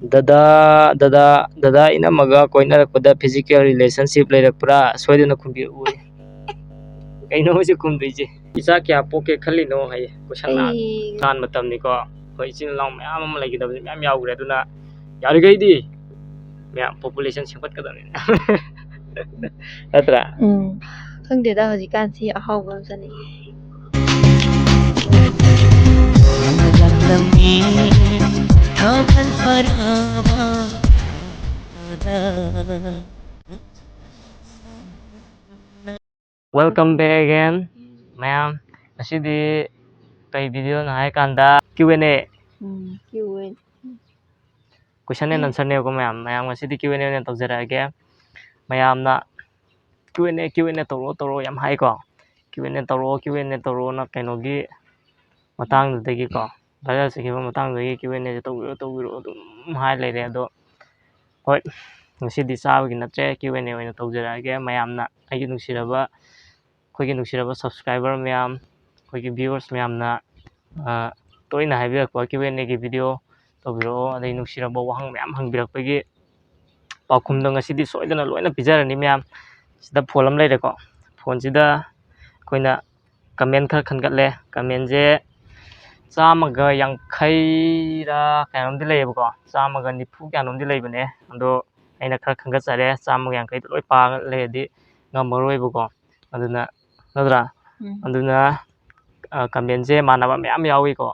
ꯗꯗꯥ ꯏꯅꯝꯃꯒ ꯀꯣꯏꯅꯔꯛꯄꯗ physical relationship ꯂꯩꯔꯛꯄ꯭ꯔꯥ ꯁꯣꯏꯗꯅ ꯈꯨꯝꯕꯤꯔꯛꯎ ꯀꯩꯅꯣ ꯍꯧꯖꯤꯛ ꯈꯨꯝꯗꯣꯏꯁꯦ ꯏꯆꯥ ꯀꯌꯥ ꯄꯣꯛꯀꯦ ꯈꯜꯂꯤꯅꯣ ꯍꯥꯏꯌꯦ ꯀꯣꯏꯁꯟ ꯂꯥꯟ ꯃꯇꯝꯅꯤꯀꯣ ꯑꯩꯈꯣꯏ ꯏꯆꯤꯟ ꯏꯅꯥꯎ ꯃꯌꯥꯝ ꯑꯃ ꯂꯩꯒꯗꯕꯁꯦ ꯃꯌꯥꯝ ꯌꯥꯎꯈ꯭ꯔꯦ ꯑꯗꯨꯅ ꯌꯥꯔꯤꯈꯩꯗꯤ ꯃꯌꯥꯝ ꯄꯣꯄꯨꯂꯦꯁꯟ ꯁꯦꯝꯒꯠꯀꯗꯕꯅꯤ ꯅꯠꯇ꯭ꯔꯥ ꯈꯪꯗꯦꯗ ꯍꯧꯖꯤꯛꯀꯥꯟꯁꯤ ꯑꯍꯥꯎꯕ ꯑꯃ ꯆꯠꯅꯤꯡꯉꯦ Welcome back again ma'am ngасꯤꯗꯤ ꯀꯩ ꯚꯤꯗꯤꯑꯣꯅꯣ ꯍꯥꯏ ꯀꯥꯟꯗ Q&A Q&A question and answer ꯅꯦꯕꯀꯣ ꯃꯌꯥꯝ ngасꯤꯗꯤ Q&A ꯑꯣꯏꯅ ꯇꯧꯖꯔꯛꯑꯒꯦ ꯃꯌꯥꯝꯅ Q&A ꯇꯧꯔꯣ ꯌꯥꯝ ꯍꯥꯏꯀꯣ Q&A ꯇꯧꯔꯣꯅ ꯀꯩꯅꯣꯒꯤ ꯃꯇꯥꯡꯗꯨꯗꯒꯤꯀꯣ ꯚꯥꯏꯔꯦꯜ ꯆꯠꯈꯤꯕ ꯃꯇꯥꯡꯗꯒꯤ Q&A ꯇꯧꯕꯤꯔꯣ ꯑꯗꯨꯝ ꯍꯥꯏ ꯂꯩꯔꯦ ꯑꯗꯣ ꯍꯣꯏ ngасꯤꯗꯤ ꯆꯥꯕꯒꯤ ꯅꯠꯇ꯭ꯔꯦ Q&A ꯑꯣꯏꯅ ꯇꯧꯖꯔꯛꯑꯒꯦ ꯃꯌꯥꯝꯅ ꯑꯩꯈꯣꯏꯒꯤ ꯅꯨꯡꯁꯤꯔꯕ ꯁꯕꯁꯀ꯭ꯔꯥꯏꯕꯔ ꯃꯌꯥꯝ ꯑꯩꯈꯣꯏꯒꯤ ꯚꯤꯌꯨꯋꯔꯁ ꯃꯌꯥꯝꯅ ꯇꯣꯏꯅ ꯍꯥꯏꯕꯤꯔꯛꯄ Q&Aꯒꯤ ꯚꯤꯗꯤꯑꯣ ꯇꯧꯕꯤꯔꯛꯑꯣ ꯑꯗꯩ ꯅꯨꯡꯁꯤꯔꯕ ꯋꯥꯍꯪ ꯃꯌꯥꯝ ꯍꯪꯕꯤꯔꯛꯄꯒꯤ ꯄꯥꯎꯈꯨꯝꯗꯣ ngасꯤꯗꯤ ꯁꯣꯏꯗꯅ ꯂꯣꯏꯅ ꯄꯤꯖꯔꯅꯤ ꯃꯌꯥꯝ ꯁꯤꯗ ꯐꯣꯟ ꯑꯃ ꯂꯩꯔꯦꯀꯣ ꯐꯣꯟꯁꯤꯗ ꯑꯩꯈꯣꯏꯅ ꯀꯃꯦꯟ ꯈꯔ ꯈꯟꯒꯠꯂꯦ ꯀꯃꯦꯟꯁꯦ 150ꯔ ꯀꯌꯥꯅꯣꯝꯗꯤ ꯂꯩꯌꯦꯕꯀꯣ 190 ꯀꯌꯥꯅꯣꯝꯗꯤ ꯂꯩꯕꯅꯦ ꯑꯗꯣ ꯑꯩꯅ ꯈꯔ ꯈꯟꯒꯠꯆꯔꯦ 150ꯗ ꯂꯣꯏ ꯄꯥꯔꯒ ꯂꯩꯔꯗꯤ ꯉꯝꯃꯔꯣꯏꯕꯀꯣ ꯑꯗꯨꯅ ꯅꯠꯇ꯭ꯔꯥ ꯑꯗꯨꯅ ꯀꯃꯦꯟꯁꯦ ꯃꯥꯟꯅꯕ ꯃꯌꯥꯝ ꯌꯥꯎꯏꯀꯣ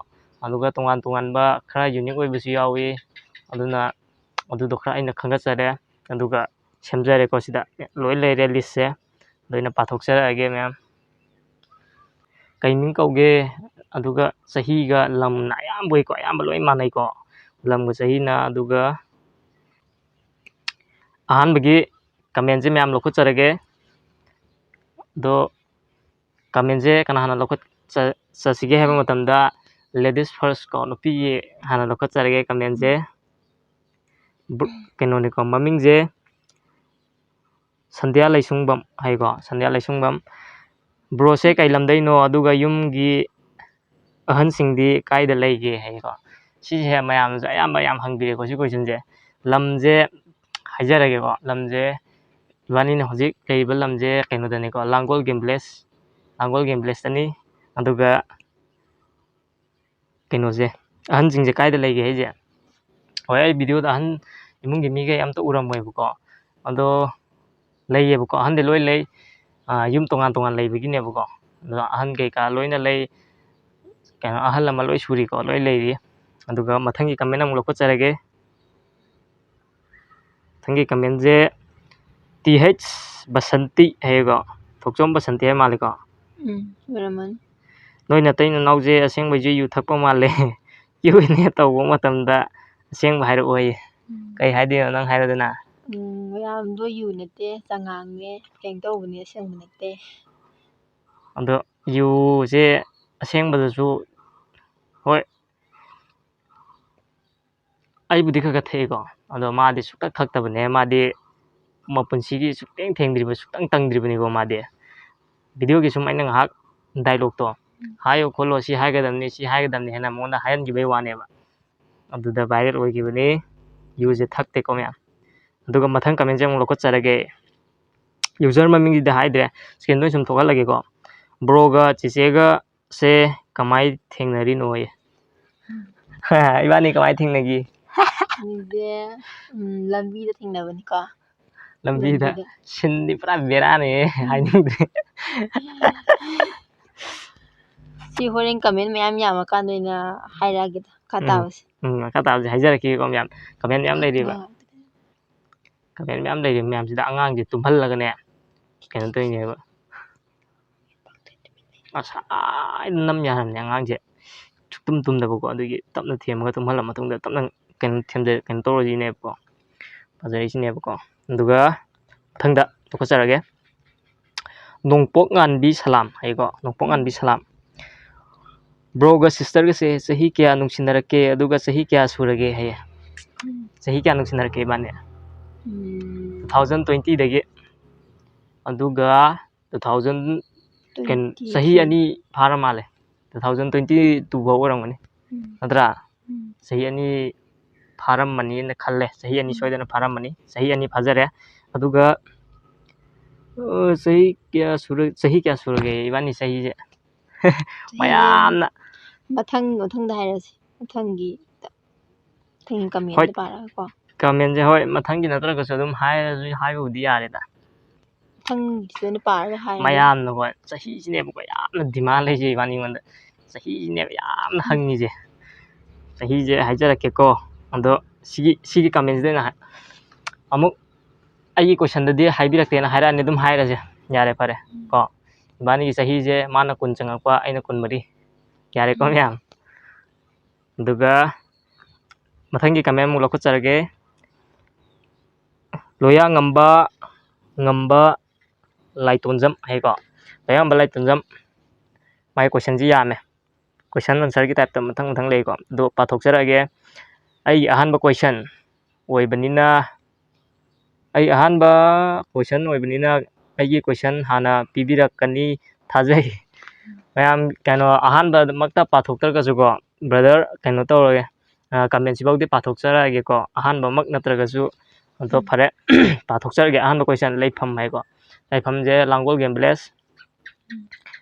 ꯑꯗꯨꯒ ꯇꯣꯉꯥꯟꯕ ꯈꯔ ꯌꯨꯅꯤꯛ ꯑꯣꯏꯕꯁꯨ ꯌꯥꯎꯏ ꯑꯗꯨꯅ ꯑꯗꯨꯗꯣꯈꯔ ꯑꯩꯅ ꯈꯟꯒꯠꯆꯔꯦ ꯑꯗꯨꯒ ꯁꯦꯝꯖꯔꯦꯀꯣ ꯁꯤꯗ ꯂꯣꯏ ꯂꯩꯔꯦ ꯂꯤꯁꯁꯦ ꯂꯣꯏꯅ ꯄꯥꯊꯣꯛꯆꯔꯛꯑꯒꯦ ꯃꯌꯥꯝ ꯀꯩ ꯃꯤꯡ ꯀꯧꯒꯦ ꯑꯗꯨꯒ ꯆꯍꯤꯒ ꯂꯝꯅ ꯑꯌꯥꯝꯕ ꯂꯣꯏ ꯃꯥꯟꯅꯩꯀꯣ ꯂꯝꯒ ꯆꯍꯤꯅ ꯑꯗꯨꯒ ꯑꯍꯥꯟꯕꯒꯤ ꯀꯃꯦꯟꯁꯦ ꯃꯌꯥꯝ ꯂꯧꯈꯠꯆꯔꯒꯦ ꯑꯗꯣ ꯀꯃꯦꯟꯁꯦ ꯀꯅꯥ ꯂꯧꯈꯠꯆꯁꯤꯒꯦ ꯍꯥꯏꯕ ꯃꯇꯝꯗ ꯂꯦꯗꯤꯁ ꯐꯥꯔꯁ ꯀꯣ ꯅꯨꯄꯤꯒꯤ ꯍꯥꯟꯅ ꯂꯧꯈꯠꯆꯔꯒꯦ ꯀꯃꯦꯟꯁꯦ ꯀꯩꯅꯣꯅꯤꯀꯣ ꯃꯃꯤꯡꯁꯦ ꯁꯟꯙ꯭ꯌꯥ ꯂꯩꯁꯨꯡꯕꯝ ꯍꯥꯏꯀꯣ ꯁꯟꯙ꯭ꯌꯥ ꯂꯩꯁꯨꯡꯕꯝ ꯕ꯭ꯔꯣꯁꯦ ꯀꯩ ꯂꯝꯗꯩꯅꯣ ꯑꯗꯨꯒ ꯌꯨꯝꯒꯤ ꯑꯍꯟꯁꯤꯡꯗꯤ ꯀꯥꯏꯗ ꯂꯩꯒꯦ ꯍꯥꯏꯀꯣ ꯁꯤꯁꯦ ꯃꯌꯥꯝꯅꯁꯨ ꯑꯌꯥꯝꯕ ꯌꯥꯝ ꯍꯪꯕꯤꯔꯦꯀꯣ ꯁꯤ ꯀꯣꯏꯁꯟꯁꯦ ꯂꯝꯁꯦ ꯍꯥꯏꯖꯔꯒꯦꯀꯣ ꯂꯝꯁꯦ ꯏꯕꯥꯅꯤꯅ ꯍꯧꯖꯤꯛ ꯂꯩꯔꯤꯕ ꯂꯝꯁꯦ ꯀꯩꯅꯣꯗꯅꯤꯀꯣ ꯂꯥꯡꯒꯣꯜ ꯒꯦꯝ ꯚꯤꯂꯦꯖꯇꯅꯤ ꯑꯗꯨꯒ ꯀꯩꯅꯣꯁꯦ ꯑꯍꯟꯁꯤꯡꯁꯦ ꯀꯥꯏꯗ ꯂꯩꯒꯦ ꯍꯥꯏꯁꯦ ꯍꯣꯏ ꯑꯩ ꯚꯤꯗꯤꯑꯣꯗ ꯑꯍꯟ ꯏꯃꯨꯡꯒꯤ ꯃꯤꯈꯩ ꯑꯝꯇ ꯎꯔꯝꯃꯣꯏꯕꯀꯣ ꯑꯗꯣ ꯂꯩꯌꯦꯕꯀꯣ ꯑꯍꯟꯗꯤ ꯂꯣꯏ ꯂꯩ ꯌꯨꯝ ꯇꯣꯉꯥꯟ ꯂꯩꯕꯒꯤꯅꯦꯕꯀꯣ ꯑꯗꯣ ꯑꯍꯟ ꯀꯩꯀꯥ ꯂꯣꯏꯅ ꯂꯩ ꯀꯩꯅꯣ ꯑꯍꯜ ꯑꯃ ꯂꯣꯏ ꯁꯨꯔꯤꯀꯣ ꯂꯣꯏ ꯂꯩꯔꯤ ꯑꯗꯨꯒ ꯃꯊꯪꯒꯤ ꯀꯃꯦꯟ ꯑꯃꯨꯛ ꯂꯧꯈꯠꯆꯔꯒꯦ ꯃꯊꯪꯒꯤ ꯀꯃꯦꯟꯁꯦ TH ꯕꯁꯟꯇꯤ ꯍꯥꯏꯌꯦꯀꯣ ꯊꯣꯛꯆꯣꯝ ꯕꯁꯟꯇꯤ ꯍꯥꯏ ꯃꯥꯜꯂꯦꯀꯣ ꯑꯣꯏꯔꯝꯃꯅꯤ ꯅꯣꯏ ꯅꯇꯩ ꯅꯅꯥꯎꯁꯦ ꯑꯁꯦꯡꯕꯩꯁꯨ ꯌꯨ ꯊꯛꯄ ꯃꯥꯜꯂꯦ Q&A ꯇꯧꯕ ꯃꯇꯝꯗ ꯑꯁꯦꯡꯕ ꯍꯥꯏꯔꯛꯑꯣ ꯍꯥꯏꯌꯦ ꯀꯩ ꯍꯥꯏꯗꯣꯏꯅꯣ ꯅꯪ ꯍꯥꯏꯔꯣꯗꯅ ꯃꯌꯥꯝꯗꯣ ꯌꯨ ꯅꯠꯇꯦ ꯆꯉꯥꯡꯅꯦ ꯀꯩꯅꯣ ꯇꯧꯕꯅꯦ ꯑꯁꯦꯡꯕ ꯅꯠꯇꯦ ꯑꯗꯣ ꯌꯨꯁꯦ ꯑꯁꯦꯡꯕꯗꯁꯨ ꯍꯣꯏ ꯑꯩꯕꯨꯗꯤ ꯈꯔ ꯊꯛꯏꯀꯣ ꯑꯗꯣ ꯃꯥꯗꯤ ꯁꯨꯛꯊꯛ ꯊꯛꯇꯕꯅꯦ ꯃꯥꯗꯤ ꯃꯄꯨꯟꯁꯤꯒꯤ ꯁꯨꯛꯇꯪ ꯇꯪꯗ꯭ꯔꯤꯕꯅꯤꯀꯣ ꯃꯥꯗꯤ ꯚꯤꯗꯤꯑꯣꯒꯤ ꯁꯨꯝ ꯑꯩꯅ ꯉꯥꯏꯍꯥꯛ ꯗꯥꯏꯂꯣꯛꯇꯣ ꯍꯥꯏꯌꯣ ꯈꯣꯠꯂꯣ ꯁꯤ ꯍꯥꯏꯒꯗꯕꯅꯤ ꯍꯥꯏꯅ ꯃꯉꯣꯟꯗ ꯍꯥꯏꯍꯟꯈꯤꯕꯒꯤ ꯋꯥꯅꯦꯕ ꯑꯗꯨꯗ ꯚꯥꯏꯔꯦꯜ ꯑꯣꯏꯈꯤꯕꯅꯤ ꯌꯨꯁꯦ ꯊꯛꯇꯦꯀꯣ ꯃꯌꯥꯝ ꯑꯗꯨꯒ ꯃꯊꯪ ꯀꯃꯦꯟꯁꯦ ꯑꯃꯨꯛ ꯂꯧꯈꯠꯆꯔꯒꯦ ꯌꯨꯖꯔ ꯃꯃꯤꯡꯁꯤꯗꯤ ꯍꯥꯏꯗ꯭ꯔꯦ ꯁ꯭ꯀ꯭ꯔꯤꯟꯗ ꯁꯨꯝ ꯊꯣꯛꯍꯜꯂꯒꯦꯀꯣ ꯕ꯭ꯔꯣꯒ ꯆꯦꯆꯦꯒꯁꯦ ꯀꯃꯥꯏ ꯊꯦꯡꯅꯔꯤꯅꯣ ꯏꯕꯥꯅꯤ ꯀꯃꯥꯏ ꯊꯦꯡꯅꯈꯤ ꯃꯤꯁꯦ ꯂꯝꯕꯤꯗ ꯊꯦꯡꯅꯕꯅꯤꯀꯣ ꯂꯝꯕꯤꯗ ꯁꯤꯟꯗꯤ ꯄꯨꯔꯥ ꯕꯦꯔꯥꯅꯦ ꯍꯥꯏꯅꯤꯡꯗ꯭ꯔꯦ ꯁꯤ ꯍꯣꯔꯦꯟ ꯀꯃꯦꯟ ꯃꯌꯥꯝ ꯌꯥꯝꯃꯀꯥꯟꯗ ꯑꯣꯏꯅ ꯍꯥꯏꯔꯛꯑꯒꯦꯗ ꯃꯈꯥ ꯇꯥꯕꯁꯦ ꯃꯈꯥ ꯇꯥꯕꯁꯦ ꯍꯥꯏꯖꯔꯛꯈꯤꯀꯣ ꯃꯌꯥꯝ ꯀꯃꯦꯟ ꯃꯌꯥꯝ ꯂꯩꯔꯤꯕ ꯃꯌꯥꯝꯁꯤꯗ ꯑꯉꯥꯡꯁꯦ ꯇꯨꯝꯍꯜꯂꯒꯅꯦ ꯀꯩꯅꯣ ꯇꯧꯔꯤꯅꯦꯕ ꯉꯁꯥꯏꯅ ꯅꯝ ꯌꯥꯔꯝꯅꯦ ꯑꯉꯥꯡꯁꯦ ꯁꯨꯛꯇꯨꯝ ꯇꯨꯝꯗꯕꯀꯣ ꯑꯗꯨꯒꯤ ꯇꯞꯅ ꯊꯦꯝꯃꯒ ꯇꯨꯝꯍꯜꯂ ꯃꯇꯨꯡꯗ ꯇꯞꯅ ꯀꯩꯅꯣ ꯇꯧꯔꯁꯤꯅꯦꯕꯀꯣ ꯐꯖꯔꯤꯁꯤꯅꯦꯕꯀꯣ ꯑꯗꯨꯒ ꯃꯊꯪꯗ ꯂꯧꯈꯠꯆꯔꯒꯦ ꯅꯣꯡꯄꯣꯛ ꯉꯥꯟꯕꯤ ꯁꯂꯥꯝ ꯍꯥꯏꯀꯣ ꯅꯣꯡꯄꯣꯛ ꯉꯥꯟꯕꯤ ꯁꯂꯥꯝ ꯕ꯭ꯔꯣꯒ ꯁꯤꯁꯇꯔꯒꯁꯦ ꯆꯍꯤꯀꯌꯥ ꯅꯨꯡꯁꯤꯅꯔꯛꯀꯦ ꯑꯗꯨꯒ ꯆꯍꯤꯀꯌꯥ ꯁꯨꯔꯒꯦ ꯍꯥꯏꯌꯦ ꯆꯍꯤ ꯀꯌꯥ ꯅꯨꯡꯁꯤꯅꯔꯛꯀꯦ ꯏꯕꯥꯅꯤ 2020 ꯑꯗꯨꯒ 2000 ꯆꯍꯤ ꯑꯅꯤ ꯐꯥꯔ ꯃꯥꯜꯂꯦ 2022 ꯐꯥꯎ ꯑꯣꯏꯔꯝꯒꯅꯤ ꯅꯠꯇ꯭ꯔꯥ ꯆꯍꯤ ꯑꯅꯤ ꯐꯥꯔꯝꯃꯅꯤꯅ ꯈꯜꯂꯦ ꯆꯍꯤ 2 ꯁꯣꯏꯗꯅ ꯐꯥꯔꯝꯃꯅꯤ ꯆꯍꯤ 2 ꯐꯥꯖꯔꯦ ꯑꯗꯨꯒ ꯆꯍꯤ ꯀꯌꯥ ꯁꯨꯔꯒꯦ इबानी चहीजे ꯃꯌꯥꯝꯅ मथंग हायरसी मथंगी कमेंट ꯍꯣꯏ पारा को ꯀꯃꯦꯟꯁꯦ ꯍꯣꯏ ꯃꯊꯪꯒꯤ ꯅꯠꯇ꯭ꯔꯒꯁꯨ ꯑꯗꯨꯝ ꯍꯥꯏꯕꯕꯨꯗꯤ ꯌꯥꯔꯦꯗ मथंग पारा हाय ꯃꯌꯥꯝꯅ ꯍꯣꯏ ꯆꯍꯤꯁꯤꯅꯦꯕꯀꯣ ꯌꯥꯝꯅ ꯗꯤꯃꯥꯟ ꯂꯩꯖꯩ इबानीꯉꯣꯟꯗ ꯆꯍꯤꯁꯤꯅꯦꯕ ꯌꯥꯝꯅ ꯍꯪꯉꯤꯁꯦ ꯆꯍꯤꯁꯦ ꯍꯥꯏꯖꯔꯛꯀꯦꯀꯣ ꯑꯗꯣ ꯁꯤꯒꯤ ꯀꯃꯦꯟꯁꯤꯗ ꯑꯃꯨꯛ ꯑꯩꯒꯤ ꯀꯣꯏꯁꯟꯗꯗꯤ ꯍꯥꯏꯕꯤꯔꯛꯇꯦꯅ ꯍꯥꯏꯔꯛꯑꯅꯤ ꯑꯗꯨꯝ ꯍꯥꯏꯔꯁꯦ ꯌꯥꯔꯦ ꯐꯔꯦ ꯀꯣ इबानीꯒꯤ ꯆꯍꯤꯁꯦ ꯃꯥꯅ 10 ꯆꯪꯉꯛꯄ ꯑꯩꯅ 24 ꯌꯥꯔꯦꯀꯣ ꯃꯌꯥꯝ ꯑꯗꯨꯒ ꯃꯊꯪꯒꯤ ꯀꯃꯦꯟ ꯑꯃꯨꯛ ꯂꯧꯈꯠꯆꯔꯒꯦ ꯂꯣꯌꯥ ꯉꯝꯕ ꯂꯥꯏꯇꯣꯟꯖꯝ ꯍꯥꯏꯀꯣ ꯂꯣꯌꯥ ꯉꯝꯕ ꯂꯥꯏꯇꯣꯟꯖꯝ ꯃꯥꯒꯤ ꯀꯣꯏꯁꯟꯁꯤ ꯌꯥꯝꯃꯦ ꯀꯣꯏꯁꯟ ꯑꯟꯁꯔꯒꯤ ꯇꯥꯏꯞꯇ ꯃꯊꯪ ꯂꯩꯀꯣ ꯑꯗꯣ ꯄꯥꯊꯣꯛꯆꯔꯛꯑꯒꯦ ꯑꯩꯒꯤ ꯑꯍꯥꯟꯕ ꯀꯣꯏꯁꯟ ꯑꯣꯏꯕꯅꯤꯅ ꯑꯩꯒꯤ ꯀꯣꯏꯁꯟ ꯍꯥꯟꯅ ꯄꯤꯕꯤꯔꯛꯀꯅꯤ ꯊꯥꯖꯩ ꯃꯌꯥꯝ ꯀꯩꯅꯣ ꯑꯍꯥꯟꯕꯃꯛꯇ ꯄꯥꯊꯣꯛꯇ꯭ꯔꯒꯁꯨꯀꯣ ꯕ꯭ꯔꯗꯔ ꯀꯩꯅꯣ ꯇꯧꯔꯒꯦ ꯀꯃꯦꯟꯁꯤꯐꯥꯎꯗꯤ ꯄꯥꯊꯣꯛꯆꯔꯛꯑꯒꯦꯀꯣ ꯑꯍꯥꯟꯕꯃꯛ ꯅꯠꯇ꯭ꯔꯒꯁꯨ ꯑꯗꯣ ꯐꯔꯦ ꯄꯥꯊꯣꯛꯆꯔꯒꯦ ꯑꯍꯥꯟꯕ ꯀꯣꯏꯁꯟ ꯂꯩꯐꯝ ꯍꯥꯏꯀꯣ ꯂꯩꯐꯝꯁꯦ ꯂꯥꯡꯒꯣꯜ ꯒꯦꯝ ꯚꯤꯂꯦꯖ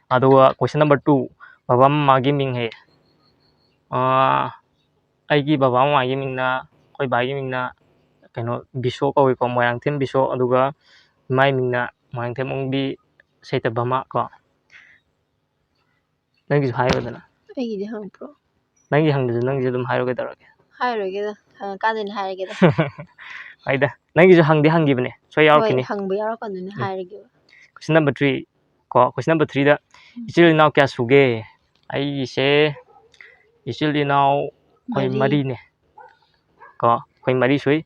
ꯑꯗꯨꯒ ꯀꯣꯏꯁꯟ ꯅꯝꯕꯔ 2 ꯕꯕꯥ ꯃꯃꯥꯒꯤ ꯃꯤꯡ ꯍꯥꯏꯌꯦ ꯑꯩꯒꯤ ꯕꯕꯥ ꯃꯃꯥꯒꯤ ꯃꯤꯡꯅ ꯑꯩꯈꯣꯏ ꯕꯥꯒꯤ ꯃꯤꯡꯅ ꯀꯩꯅꯣ ꯕꯤꯁꯣ ꯀꯧꯏꯀꯣ ꯃꯣꯏꯔꯥꯡꯊꯦꯝ ꯕꯤꯁꯣ ꯑꯗꯨꯒ ꯏꯃꯥꯒꯤ ꯃꯤꯡꯅ ꯃꯣꯏꯔꯥꯡꯊꯦꯝ ꯑꯣꯡꯕꯤ ꯁꯩꯇꯚꯃꯥ ꯀꯣ ꯅꯪꯒꯤꯁꯨ ꯍꯥꯏꯔꯣꯗꯅ ꯑꯩꯒꯤꯗꯤ ꯍꯪꯕ꯭ꯔꯣ ꯅꯪꯒꯤ ꯍꯪꯗꯁꯨ ꯅꯪꯒꯤꯁꯨ ꯑꯗꯨꯝ ꯍꯥꯏꯔꯣ ꯀꯩꯗꯧꯔꯒꯦ ꯍꯥꯏꯔꯣꯏꯒꯦꯗ ꯍꯪꯉꯀꯥꯟꯗꯅꯤ ꯍꯥꯏꯔꯒꯦꯗ ꯍꯣꯏꯗ ꯅꯪꯒꯤꯁꯨ ꯍꯪꯈꯤꯕꯅꯦ ꯁꯣꯏ ꯍꯣꯏ ꯌꯥꯎꯔꯛꯈꯤꯅꯤ ꯍꯪꯕ ꯌꯥꯎꯔꯀꯥꯟꯗꯅꯤ ꯍꯥꯏꯔꯒꯦꯕ ꯀꯣꯏꯁꯟ ꯅꯝꯕर 3 ꯀꯣ ꯀꯣꯏꯁꯟ ꯅꯝꯕर 3ꯗ इचिल इनाव क्या सुगे ꯑꯩꯒꯤꯁꯦ इचिल इनाव ꯑꯩꯈꯣꯏ ꯃꯔꯤꯅꯦ ꯀꯣ ꯑꯩꯈꯣꯏ 3 ꯁꯨꯏ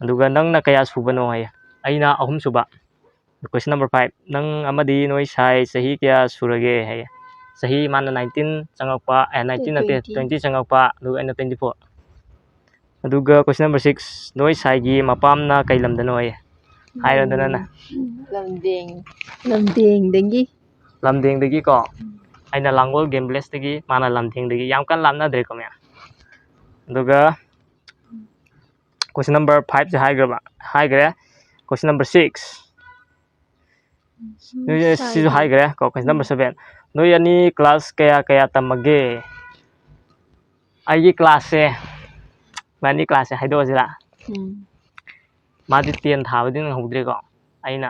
ꯑꯗꯨꯒ ꯅꯪꯅ ꯀꯌꯥ ꯁꯨꯕꯅꯣ ꯍꯥꯏꯌꯦ ꯑꯩꯅ 3 ꯁꯨꯕ ꯀꯣꯏꯁꯟ ꯅꯝꯕर 5 ꯅꯪ ꯑꯃꯗꯤ ꯅꯣꯏ ꯁꯥꯏ ꯆꯍꯤ ꯀꯌꯥ ꯁꯨꯔꯒꯦ ꯍꯥꯏꯌꯦ ꯆꯍꯤ ꯃꯥꯅ 19 चंगꯛꯄ 19 नते 20 चंगꯛꯄ ꯑꯗꯨꯒ ꯑꯩꯅ 24 ꯑꯗꯨꯒ ꯀꯣꯏꯁꯟ ꯅꯝꯕर 6 ꯅꯣꯏ ꯁꯥꯏꯒꯤ ꯃꯄꯥꯝꯅ ꯀꯩ ꯂꯝꯗꯅꯣ ꯍꯥꯏꯌꯦ ꯍꯥꯏꯔꯣꯗꯅ ꯂꯝꯗꯦꯡꯗꯒꯤ ꯀꯣ ꯑꯩꯅ ꯂꯥꯡꯒꯣꯜ ꯒꯦꯝ ꯚꯤꯂꯦꯖꯇꯒꯤ ꯃꯥꯅ ꯂꯝꯗꯦꯡꯗꯒꯤ ꯌꯥꯝ ꯀꯟꯅ ꯂꯥꯞꯅꯗ꯭ꯔꯦꯀꯣ ꯃꯌꯥꯝ ꯑꯗꯨꯒ ꯀꯣꯏꯁꯟ ꯅꯝꯕर 5 ꯁꯦ ꯍꯥꯏꯈ꯭ꯔꯦ ꯀꯣꯏꯁꯟ ꯅꯝꯕर 6 ꯁꯤꯁꯨ ꯍꯥꯏꯈ꯭ꯔꯦ ꯀꯣ ꯀꯣꯏꯁꯟ ꯅꯝꯕर 7 ꯅꯣꯏ ꯑꯅꯤ ꯀ꯭ꯂꯥꯁ ꯀꯌꯥ ꯇꯝꯃꯒꯦ ꯑꯩꯒꯤ ꯀ꯭ꯂꯥꯁꯁꯦ ꯃꯥꯅꯤ ꯀ꯭ꯂꯥꯁꯁꯦ ꯍꯥꯏꯗꯣꯛꯑꯁꯤꯔꯥ ꯃꯥꯗꯤ 10 ꯊꯥꯕꯗꯤ ꯅꯪꯍꯧꯗ꯭ꯔꯦꯀꯣ ꯑꯩꯅ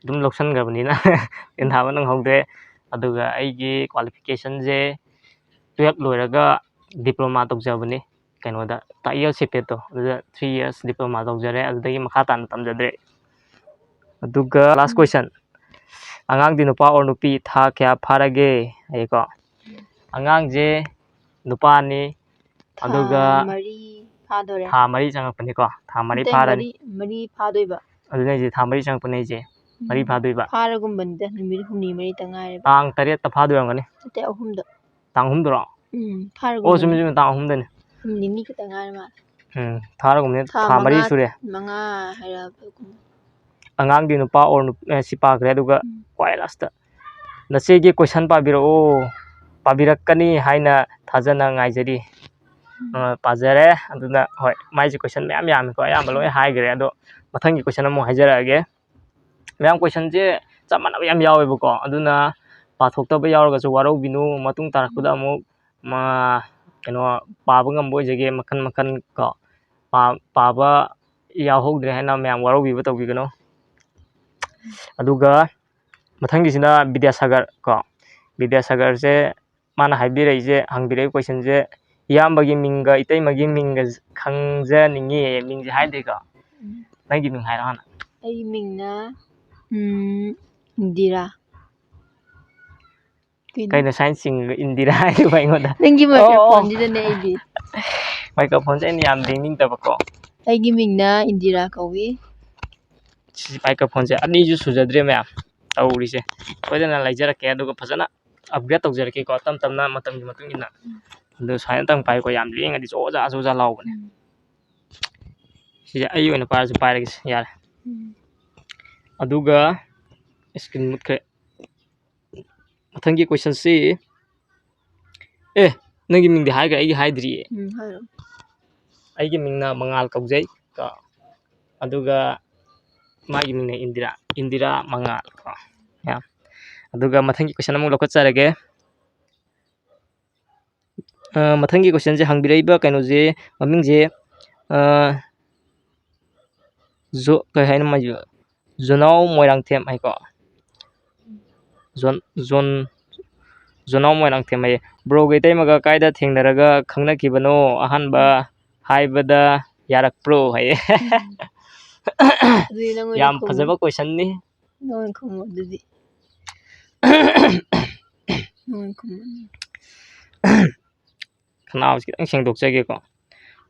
ꯑꯗꯨꯝ ꯂꯧꯁꯟꯈ꯭ꯔꯕꯅꯤꯅ 10 ꯊꯥꯕ ꯅꯪꯍꯧꯗ꯭ꯔꯦ ꯑꯗꯨꯒ ꯑꯩꯒꯤ ꯀ꯭ꯋꯥꯂꯤꯐꯤꯀꯦꯁꯟꯁꯦ 12 ꯂꯣꯏꯔꯒ ꯗꯤꯄ꯭ꯂꯣꯃꯥ ꯇꯧꯖꯕꯅꯤ ꯀꯩꯅꯣꯗ ꯇꯥꯛꯌꯦꯜ ꯁꯤꯄꯦꯠꯇꯣ ꯑꯗꯨꯗ 3 years ꯗꯤꯄ꯭ꯂꯣꯃꯥ ꯇꯧꯖꯔꯦ ꯑꯗꯨꯗꯒꯤ ꯃꯈꯥ ꯇꯥꯅ ꯇꯝꯖꯗ꯭ꯔꯦ ꯑꯗꯨꯒ ꯂꯥꯁ ꯀꯣꯏꯁꯟ ꯑꯉꯥꯡꯗꯤ ꯅꯨꯄꯥ ꯑꯣꯔ ꯅꯨꯄꯤ ꯊꯥ ꯀꯌꯥ ꯐꯥꯔꯒꯦ ꯍꯥꯏꯀꯣ ꯑꯉꯥꯡꯁꯦ ꯅꯨꯄꯥꯅꯤ ꯑꯗꯨꯒ ꯊꯥ 4 ꯆꯪꯉꯛꯄꯅꯤꯀꯣ ꯊꯥ 4 ꯐꯥꯔꯅꯤ 4 ꯐꯥꯗꯣꯏꯕ ꯑꯗꯨꯅ ꯑꯩꯁꯦ ꯊꯥ 4 ꯆꯪꯉꯛꯄꯅꯦ ꯑꯩꯁꯦ 4 ꯐꯥꯗꯣꯏꯕ ꯐꯥꯔꯒꯨꯝꯕꯅꯤꯗ ꯅꯨꯃꯤꯠ 5 4 ꯉꯥꯏꯔꯦꯕ ꯇꯥꯡ 8ꯇ ꯐꯥꯗꯣꯏꯔꯝꯒꯅꯤ ꯅꯠꯇꯦ 3ꯗ ꯇꯥꯡ 3ꯗꯔꯣ ꯑꯣ ꯐꯥꯔꯒꯨꯝꯕꯅꯤ ꯆꯨꯝꯃꯤ ꯇꯥꯡ 3ꯗꯅꯤ ꯅꯤꯅꯤ ꯈꯛꯇ ꯉꯥꯏꯔ ꯃꯥꯜꯂꯦ ꯐꯥꯔꯒꯨꯝꯕꯅꯤ ꯊꯥ 4 ꯁꯨꯔꯦ 5 ꯍꯥꯏꯔꯛꯑꯕ ꯑꯉꯥꯡꯗꯤ ꯅꯨꯄꯥ ꯑꯣꯔ ꯁꯤ ꯄꯥꯈ꯭ꯔꯦ ꯑꯗꯨꯒ ꯈ꯭ꯋꯥꯏ ꯂꯥꯁꯇ ꯅꯆꯦꯒꯤ ꯀꯣꯏꯁꯟ ꯄꯥꯕꯤꯔꯛꯀꯅꯤ ꯍꯥꯏꯅ ꯊꯥꯖꯅ ꯉꯥꯏꯖꯔꯤ ꯄꯥꯖꯔꯦ ꯑꯗꯨꯅ ꯍꯣꯏ ꯃꯥꯏꯁꯦ ꯀꯣꯏꯁꯟ ꯃꯌꯥꯝ ꯌꯥꯝꯃꯤꯀꯣ ꯑꯌꯥꯝꯕ ꯂꯣꯏ ꯍꯥꯏꯈ꯭ꯔꯦ ꯑꯗꯣ ꯃꯊꯪꯒꯤ ꯀꯣꯏꯁꯟ ꯑꯃꯨꯛ ꯍꯥꯏꯖꯔꯛꯑꯒꯦ ꯃꯌꯥꯝ ꯀꯣꯏꯁꯟꯁꯦ ꯆꯞ ꯃꯥꯟꯅꯕ ꯌꯥꯝ ꯌꯥꯎꯋꯦꯕꯀꯣ ꯑꯗꯨꯅ ꯄꯥꯊꯣꯛꯇꯕ ꯌꯥꯎꯔꯒꯁꯨ ꯋꯥꯔꯧꯕꯤꯅꯨ ꯃꯇꯨꯡ ꯇꯥꯔꯛꯄꯗ ꯑꯃꯨꯛ ꯀꯩꯅꯣ ꯄꯥꯕ ꯉꯝꯕ ꯑꯣꯏꯖꯒꯦ ꯃꯈꯟ ꯀꯣ ꯄꯥꯕ ꯌꯥꯎꯍꯧꯗ꯭ꯔꯦ ꯍꯥꯏꯅ ꯃꯌꯥꯝ ꯋꯥꯔꯧꯕꯤꯕ ꯇꯧꯕꯤꯒꯅꯨ ꯑꯗꯨꯒ ꯃꯊꯪꯒꯤꯁꯤꯅ ꯕꯤꯗ꯭ꯌꯥꯁꯥꯒꯔ ꯀꯣ ꯕꯤꯗ꯭ꯌꯥꯁꯥꯒꯔꯁꯦ ꯃꯥꯅ ꯍꯥꯏꯕꯤꯔꯛꯏꯁꯦ ꯍꯪꯕꯤꯔꯛꯏ ꯀꯣꯏꯁꯟꯁꯦ ꯏꯌꯥꯝꯕꯒꯤ ꯃꯤꯡꯒ ꯏꯇꯩꯃꯒꯤ ꯃꯤꯡꯒ ꯈꯪꯖꯅꯤꯡꯉꯤ ꯃꯤꯡꯁꯦ ꯍꯥꯏꯗ꯭ꯔꯤꯀꯣ ꯅꯪꯒꯤ ꯃꯤꯡ ꯍꯥꯏꯔꯣ ꯍꯥꯟꯅ ꯑꯩꯒꯤ ꯃꯤꯡꯅ ꯏꯟꯗꯤꯔꯥ ꯀꯩꯅꯣ ꯁꯥꯏꯟꯁ ꯆꯤꯡꯉꯒ ꯏꯟꯗꯤꯔꯥ ꯍꯥꯏꯗꯨꯕ ꯑꯩꯉꯣꯟꯗ ꯅꯪꯒꯤ ꯃꯥꯏꯀ꯭ꯔꯣꯐꯣꯟꯁꯤꯗꯅꯦ ꯑꯩꯗꯤ ꯃꯥꯏꯀ꯭ꯔꯣꯐꯣꯟꯁꯦ ꯑꯩꯅ ꯌꯥꯝ ꯂꯦꯡꯅꯤꯡꯗꯕꯀꯣ ꯑꯩꯒꯤ ꯃꯤꯡꯅ ꯏꯟꯗꯤꯔꯥ ꯀꯧꯏ ꯃꯥꯏꯀ꯭ꯔꯣꯐꯣꯟꯁꯦ 2ꯁꯨ ꯁꯨꯖꯗ꯭ꯔꯦ ꯃꯌꯥꯝ ꯇꯧꯔꯤꯁꯦ ꯁꯣꯏꯗꯅ ꯂꯩꯖꯔꯛꯀꯦ ꯑꯗꯨꯒ ꯐꯖꯅ ꯑꯞꯒ꯭ꯔꯦꯗ ꯇꯧꯖꯔꯛꯀꯦꯀꯣ ꯇꯞ ꯇꯞꯅ ꯃꯇꯝꯒꯤ ꯃꯇꯨꯡ ꯏꯟꯅ ꯑꯗꯨ ꯁꯨꯃꯥꯏꯅꯇꯪ ꯄꯥꯏꯀꯣ ꯌꯥꯝ ꯂꯦꯡꯉꯗꯤ ꯖꯣꯖꯥ ꯂꯥꯎꯕꯅꯦ ꯁꯤꯁꯦ ꯑꯩ ꯑꯣꯏꯅ ꯄꯥꯏꯔꯁꯨ ꯄꯥꯏꯔꯒꯦ ꯌꯥꯔꯦ ꯑꯗꯨꯒ ꯏꯁꯀ꯭ꯔꯤꯟ ꯃꯨꯠꯈ꯭ꯔꯦ ꯃꯊꯪꯒꯤ ꯀꯣꯏꯁꯟꯁꯤ ꯅꯪꯒꯤ ꯃꯤꯡꯗꯤ ꯍꯥꯏꯈ꯭ꯔꯦ ꯑꯩꯒꯤ ꯍꯥꯏꯗ꯭ꯔꯤꯌꯦ ꯑꯩꯒꯤ ꯃꯤꯡꯅ ꯃꯉꯥꯜ ꯀꯧꯖꯩ ꯀꯣ ꯑꯗꯨꯒ ꯃꯥꯒꯤ ꯃꯤꯡꯅ ꯏꯟꯗꯤꯔꯥ ꯃꯉꯥꯜ ꯀꯣ ꯑꯗꯨꯒ ꯃꯊꯪꯒꯤ ꯀꯣꯏꯁꯟ ꯑꯃꯨꯛ ꯂꯧꯈꯠꯆꯔꯒꯦ ꯃꯊꯪꯒꯤ ꯀꯣꯏꯁꯟꯁꯦ ꯍꯪꯕꯤꯔꯛꯏꯕ ꯀꯩꯅꯣꯁꯦ ꯃꯃꯤꯡꯁꯦ ꯀꯩ ꯍꯥꯏꯅ ꯃꯥꯏꯁꯦ ꯖꯣꯅꯥꯎ ꯃꯣꯏꯔꯥꯡꯊꯦꯝ ꯍꯥꯏꯀꯣ ꯖꯣꯅꯥꯎ ꯃꯣꯏꯔꯥꯡꯊꯦꯝ ꯍꯥꯏꯌꯦ ꯕ꯭ꯔꯣꯒ ꯏꯇꯩꯃꯒ ꯀꯥꯏꯗ ꯊꯦꯡꯅꯔꯒ ꯈꯪꯅꯈꯤꯕꯅꯣ ꯑꯍꯥꯟꯕ ꯍꯥꯏꯕꯗ ꯌꯥꯔꯛꯄ꯭ꯔꯣ ꯍꯥꯏꯌꯦ ꯑꯗꯨꯗꯤ ꯅꯪ ꯑꯣꯏꯅ ꯌꯥꯝ ꯈꯨꯝꯃꯨ ꯐꯖꯕ ꯀꯣꯏꯁꯟꯅꯤ ꯅꯪ ꯑꯣꯏꯅ ꯈꯨꯝꯃꯨ ꯑꯗꯨꯗꯤ ꯅꯪ ꯑꯣꯏꯅ ꯈꯨꯝꯃꯨ ꯈꯅꯥꯎꯁꯤ ꯈꯤꯇꯪ ꯁꯦꯡꯗꯣꯛꯆꯒꯦꯀꯣ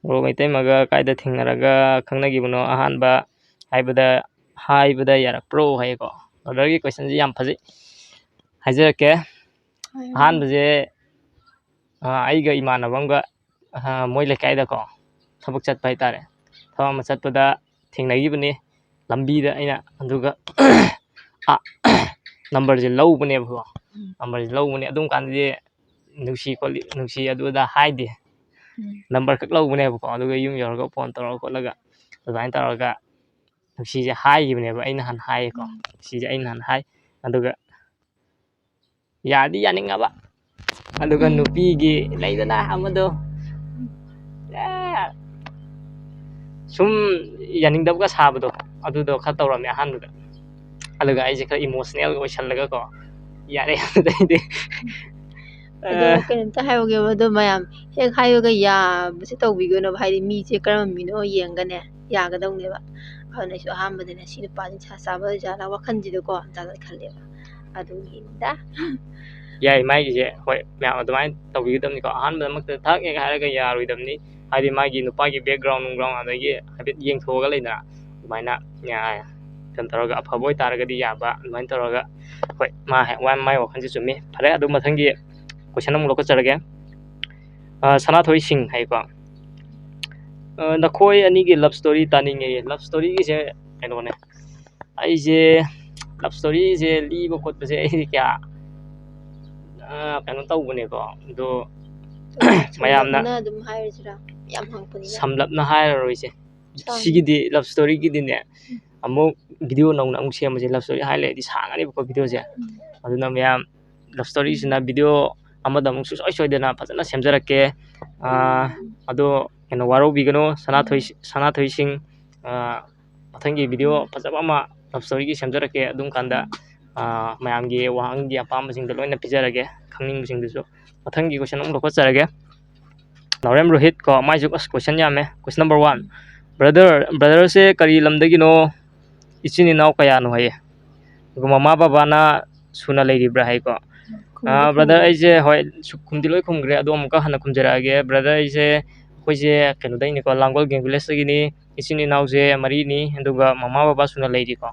ꯕ꯭ꯔꯣꯒ ꯏꯇꯩꯃꯒ ꯀꯥꯏꯗ ꯊꯦꯡꯅꯔꯒ ꯈꯪꯅꯈꯤꯕꯅꯣ ꯑꯍꯥꯟꯕ ꯍꯥꯏꯕꯗ ꯌꯥꯔꯛꯄ꯭ꯔꯣ ꯍꯥꯏꯌꯦꯀꯣ ꯕ꯭ꯔꯗꯔꯒꯤ ꯀꯣꯏꯁꯟꯁꯤ ꯌꯥꯝ ꯐꯖꯩ ꯍꯥꯏꯖꯔꯛꯀꯦ ꯑꯍꯥꯟꯕꯁꯦ ꯑꯩꯒ ꯏꯃꯥꯟꯅꯕ ꯑꯃꯒ ꯃꯣꯏ ꯂꯩꯀꯥꯏꯗꯀꯣ ꯊꯕꯛ ꯆꯠꯄ ꯍꯥꯏꯇꯥꯔꯦ ꯊꯕꯛ ꯑꯃ ꯆꯠꯄꯗ ꯊꯦꯡꯅꯈꯤꯕꯅꯤ ꯂꯝꯕꯤꯗ ꯑꯩꯅ ꯑꯗꯨꯒ ꯅꯝꯕꯔꯁꯦ ꯂꯧꯕꯅꯦꯕꯀꯣ ꯅꯝꯕꯔꯁꯦ ꯂꯧꯕꯅꯦ ꯑꯗꯨꯝ ꯀꯥꯟꯗꯗꯤ ꯅꯨꯡꯁꯤ ꯑꯗꯨꯗ ꯍꯥꯏꯗꯦ ꯅꯝꯕꯔ ꯈꯛ ꯂꯧꯕꯅꯦꯕꯀꯣ ꯑꯗꯨꯒ ꯌꯨꯝ ꯌꯧꯔꯒ ꯐꯣꯟ ꯇꯧꯔꯒ ꯈꯣꯠꯂꯒ ꯑꯗꯨꯃꯥꯏꯅ ꯇꯧꯔꯒ ꯅꯨꯡꯁꯤꯁꯦ ꯍꯥꯏꯈꯤꯕꯅꯦꯕ ꯑꯩꯅ ꯍꯥꯟꯅ ꯍꯥꯏꯌꯦꯀꯣ ꯅꯨꯡꯁꯤꯁꯦ ꯑꯩꯅ ꯍꯥꯟꯅ ꯍꯥꯏ ꯑꯗꯨꯒ ꯌꯥꯗꯤ ꯌꯥꯅꯤꯡꯉꯕ ꯑꯗꯨꯒ ꯅꯨꯄꯤꯒꯤ ꯂꯩꯗꯅ ꯑꯃꯗꯣ ꯁꯨꯝ ꯌꯥꯅꯤꯡꯗꯕꯒ ꯁꯥꯕꯗꯣ ꯑꯗꯨꯗꯣ ꯈꯔ ꯇꯧꯔꯝꯃꯦ ꯑꯍꯥꯟꯕꯗ ꯑꯗꯨꯒ ꯑꯩꯁꯦ ꯈꯔ ꯏꯃꯣꯁꯅꯦꯜ ꯑꯣꯏꯁꯜꯂꯒꯀꯣ ꯌꯥꯔꯦ ꯑꯗꯨꯗꯩꯗꯤ ꯑꯗꯣ ꯀꯩꯅꯣꯝꯇ ꯍꯥꯏꯍꯧꯒꯦꯕ ꯑꯗꯣ ꯃꯌꯥꯝ ꯍꯦꯛ ꯍꯥꯏꯕꯒ ꯌꯥꯕꯁꯦ ꯇꯧꯕꯤꯒꯅꯣꯕ ꯍꯥꯏꯗꯤ ꯃꯤꯁꯦ ꯀꯔꯝꯕ ꯃꯤꯅꯣ ꯌꯦꯡꯒꯅꯦ ꯌꯥꯒꯗꯧꯅꯦꯕ ꯑꯗꯨꯅ ꯑꯩꯁꯨ ꯑꯍꯥꯟꯕꯗꯅꯦ ꯁꯤ ꯅꯨꯄꯥꯁꯤ ꯅꯤꯁꯥ ꯆꯥꯕ ꯖꯥꯠꯂ ꯋꯥꯈꯜꯁꯤꯗꯀꯣ ꯖꯥꯠ ꯈꯜꯂꯦꯕ ꯑꯗꯨꯒꯤꯅꯤꯗ ꯌꯥꯏ ꯃꯥꯒꯤꯁꯦ ꯍꯣꯏ ꯃꯌꯥꯝ ꯑꯗꯨꯃꯥꯏꯅ ꯇꯧꯕꯤꯒꯗꯕꯅꯤꯀꯣ ꯑꯍꯥꯟꯕꯃꯛꯇ ꯊꯛ ꯍꯦꯛ ꯍꯥꯏꯔꯒ ꯌꯥꯔꯣꯏꯗꯕꯅꯤ ꯍꯥꯏꯗꯤ ꯃꯥꯒꯤ ꯅꯨꯄꯥꯒꯤ ꯕꯦꯛꯒ꯭ꯔꯥꯎꯟ ꯅꯨꯡꯒ꯭ꯔꯥꯎꯟ ꯑꯗꯒꯤ ꯍꯥꯏꯐꯦꯠ ꯌꯦꯡꯊꯣꯛꯑꯒ ꯂꯩꯗꯅ ꯑꯗꯨꯃꯥꯏꯅ ꯀꯩꯅꯣ ꯇꯧꯔꯒ ꯑꯐꯕ ꯑꯣꯏꯇꯥꯔꯒꯗꯤ ꯌꯥꯕ ꯑꯗꯨꯃꯥꯏꯅ ꯇꯧꯔꯒ ꯍꯣꯏ ꯃꯥꯏ ꯋꯥꯈꯜꯁꯦ ꯆꯨꯝꯃꯤ ꯐꯔꯦ ꯑꯗꯨ ꯃꯊꯪꯒꯤ ꯀꯣꯏꯁꯟ ꯑꯃꯨꯛ ꯂꯧꯈꯠꯆꯔꯒꯦ ꯁꯅꯥꯊꯣꯏ ꯁꯤꯡ ꯍꯥꯏꯀꯣ ꯅꯈꯣꯏ ꯑꯅꯤꯒꯤ ꯂꯞ ꯏꯁꯇꯣꯔꯤ ꯇꯥꯅꯤꯡꯉꯦ ꯂꯞ ꯏꯁꯇꯣꯔꯤꯒꯤꯁꯦ ꯀꯩꯅꯣꯅꯦ ꯑꯩꯁꯦ ꯂꯞ ꯏꯁꯇꯣꯔꯤꯁꯦ ꯂꯤꯕ ꯈꯣꯠꯄꯁꯦ ꯑꯩꯗꯤꯀꯌꯥ ꯀꯩꯅꯣ ꯇꯧꯕꯅꯦꯀꯣ ꯑꯗꯣ ꯃꯌꯥꯝꯅ ꯁꯝꯂꯞꯅ ꯑꯗꯨꯝ ꯍꯥꯏꯔꯁꯤꯔꯥ ꯌꯥꯝ ꯍꯪꯉꯛꯄꯅꯤꯅ ꯁꯝꯂꯞꯅ ꯍꯥꯏꯔꯔꯣꯏꯁꯦ ꯁꯥꯡꯅ ꯁꯤꯒꯤꯗꯤ ꯂꯞ ꯏꯁꯇꯣꯔꯤꯒꯤꯗꯤꯅꯦ ꯑꯃꯨꯛ ꯚꯤꯗꯤꯑꯣ ꯅꯧꯅ ꯑꯃꯨꯛ ꯁꯦꯝꯕꯁꯦ ꯂꯞ ꯏꯁꯇꯣꯔꯤ ꯍꯥꯏ ꯂꯩꯔꯗꯤ ꯁꯥꯡꯉꯅꯤꯕꯀꯣ ꯚꯤꯗꯤꯑꯣꯁꯦ ꯑꯗꯨꯅ ꯃꯌꯥꯝ ꯂꯞ ꯏꯁꯇꯣꯔꯤꯁꯤꯅ ꯚꯤꯗꯤꯑꯣ ꯑꯃꯗ ꯑꯃꯨꯛ ꯁꯨꯡꯁꯣꯏ ꯁꯣꯏꯗꯅ ꯐꯖꯅ ꯁꯦꯝꯖꯔꯛꯀꯦ ꯑꯗꯣ ꯀꯩꯅꯣ ꯋꯥꯔꯧꯕꯤꯒꯅꯨ ꯁꯅꯥꯊꯣꯏꯁꯤꯡ ꯃꯊꯪꯒꯤ ꯚꯤꯗꯤꯑꯣ ꯐꯖꯕ ꯑꯃ ꯂꯞ ꯏꯁꯇꯣꯔꯤꯒꯤ ꯁꯦꯝꯖꯔꯛꯀꯦ ꯑꯗꯨꯝ ꯀꯥꯟꯗ ꯃꯌꯥꯝꯒꯤ ꯋꯥꯍꯪꯒꯤ ꯑꯄꯥꯝꯕꯁꯤꯡꯗꯣ ꯂꯣꯏꯅ ꯄꯤꯖꯔꯒꯦ ꯈꯪꯅꯤꯡꯕꯁꯤꯡꯗꯨꯁꯨ ꯃꯊꯪꯒꯤ ꯀꯣꯏꯁꯟ ꯑꯃꯨꯛ ꯂꯧꯈꯠꯆꯔꯒꯦ ꯅꯥꯎꯔꯦꯝ ꯔꯣꯍꯤꯠ ꯀꯣ ꯃꯥꯏꯁꯨ ꯑꯁ ꯀꯣꯏꯁꯟ ꯌꯥꯝꯃꯦ ꯀꯣꯏꯁꯟ ꯅꯝꯕꯔ 1 ꯕ꯭ꯔꯗꯔꯁꯦ ꯀꯔꯤ ꯂꯝꯗꯒꯤꯅꯣ ꯏꯆꯤꯟ ꯏꯅꯥꯎ ꯀꯌꯥꯅꯣ ꯍꯥꯏꯌꯦ ꯑꯗꯨꯒ ꯃꯃꯥ ꯕꯕꯥꯅ ꯁꯨꯅ ꯂꯩꯔꯤꯕ꯭ꯔꯥ ꯍꯥꯏꯀꯣ ꯈꯨꯝꯗꯤ ꯕ꯭ꯔꯗꯔ ꯈꯨꯝꯈ꯭ꯔꯦ ꯑꯩꯁꯦ ꯍꯣꯏ ꯈꯨꯝꯗꯤ ꯂꯣꯏ ꯈꯨꯝꯈ꯭ꯔꯦ ꯑꯗꯣ ꯑꯃꯨꯛꯀ ꯍꯟꯅ ꯈꯨꯝꯖꯔꯛꯑꯒꯦ ꯕ꯭ꯔꯗꯔ ꯑꯩꯈꯣꯏꯁꯦ ꯀꯩꯅꯣꯗꯩꯅꯤꯀꯣ ꯂꯥꯡꯒꯣꯜ ꯒꯦꯝ ꯚꯤꯂꯦꯖꯇꯒꯤꯅꯤ ꯏꯆꯤꯟ ꯏꯅꯥꯎꯁꯦ 4ꯅꯤ ꯑꯗꯨꯒ ꯃꯃꯥ ꯕꯕꯥ ꯁꯨꯅ ꯂꯩꯔꯤꯀꯣ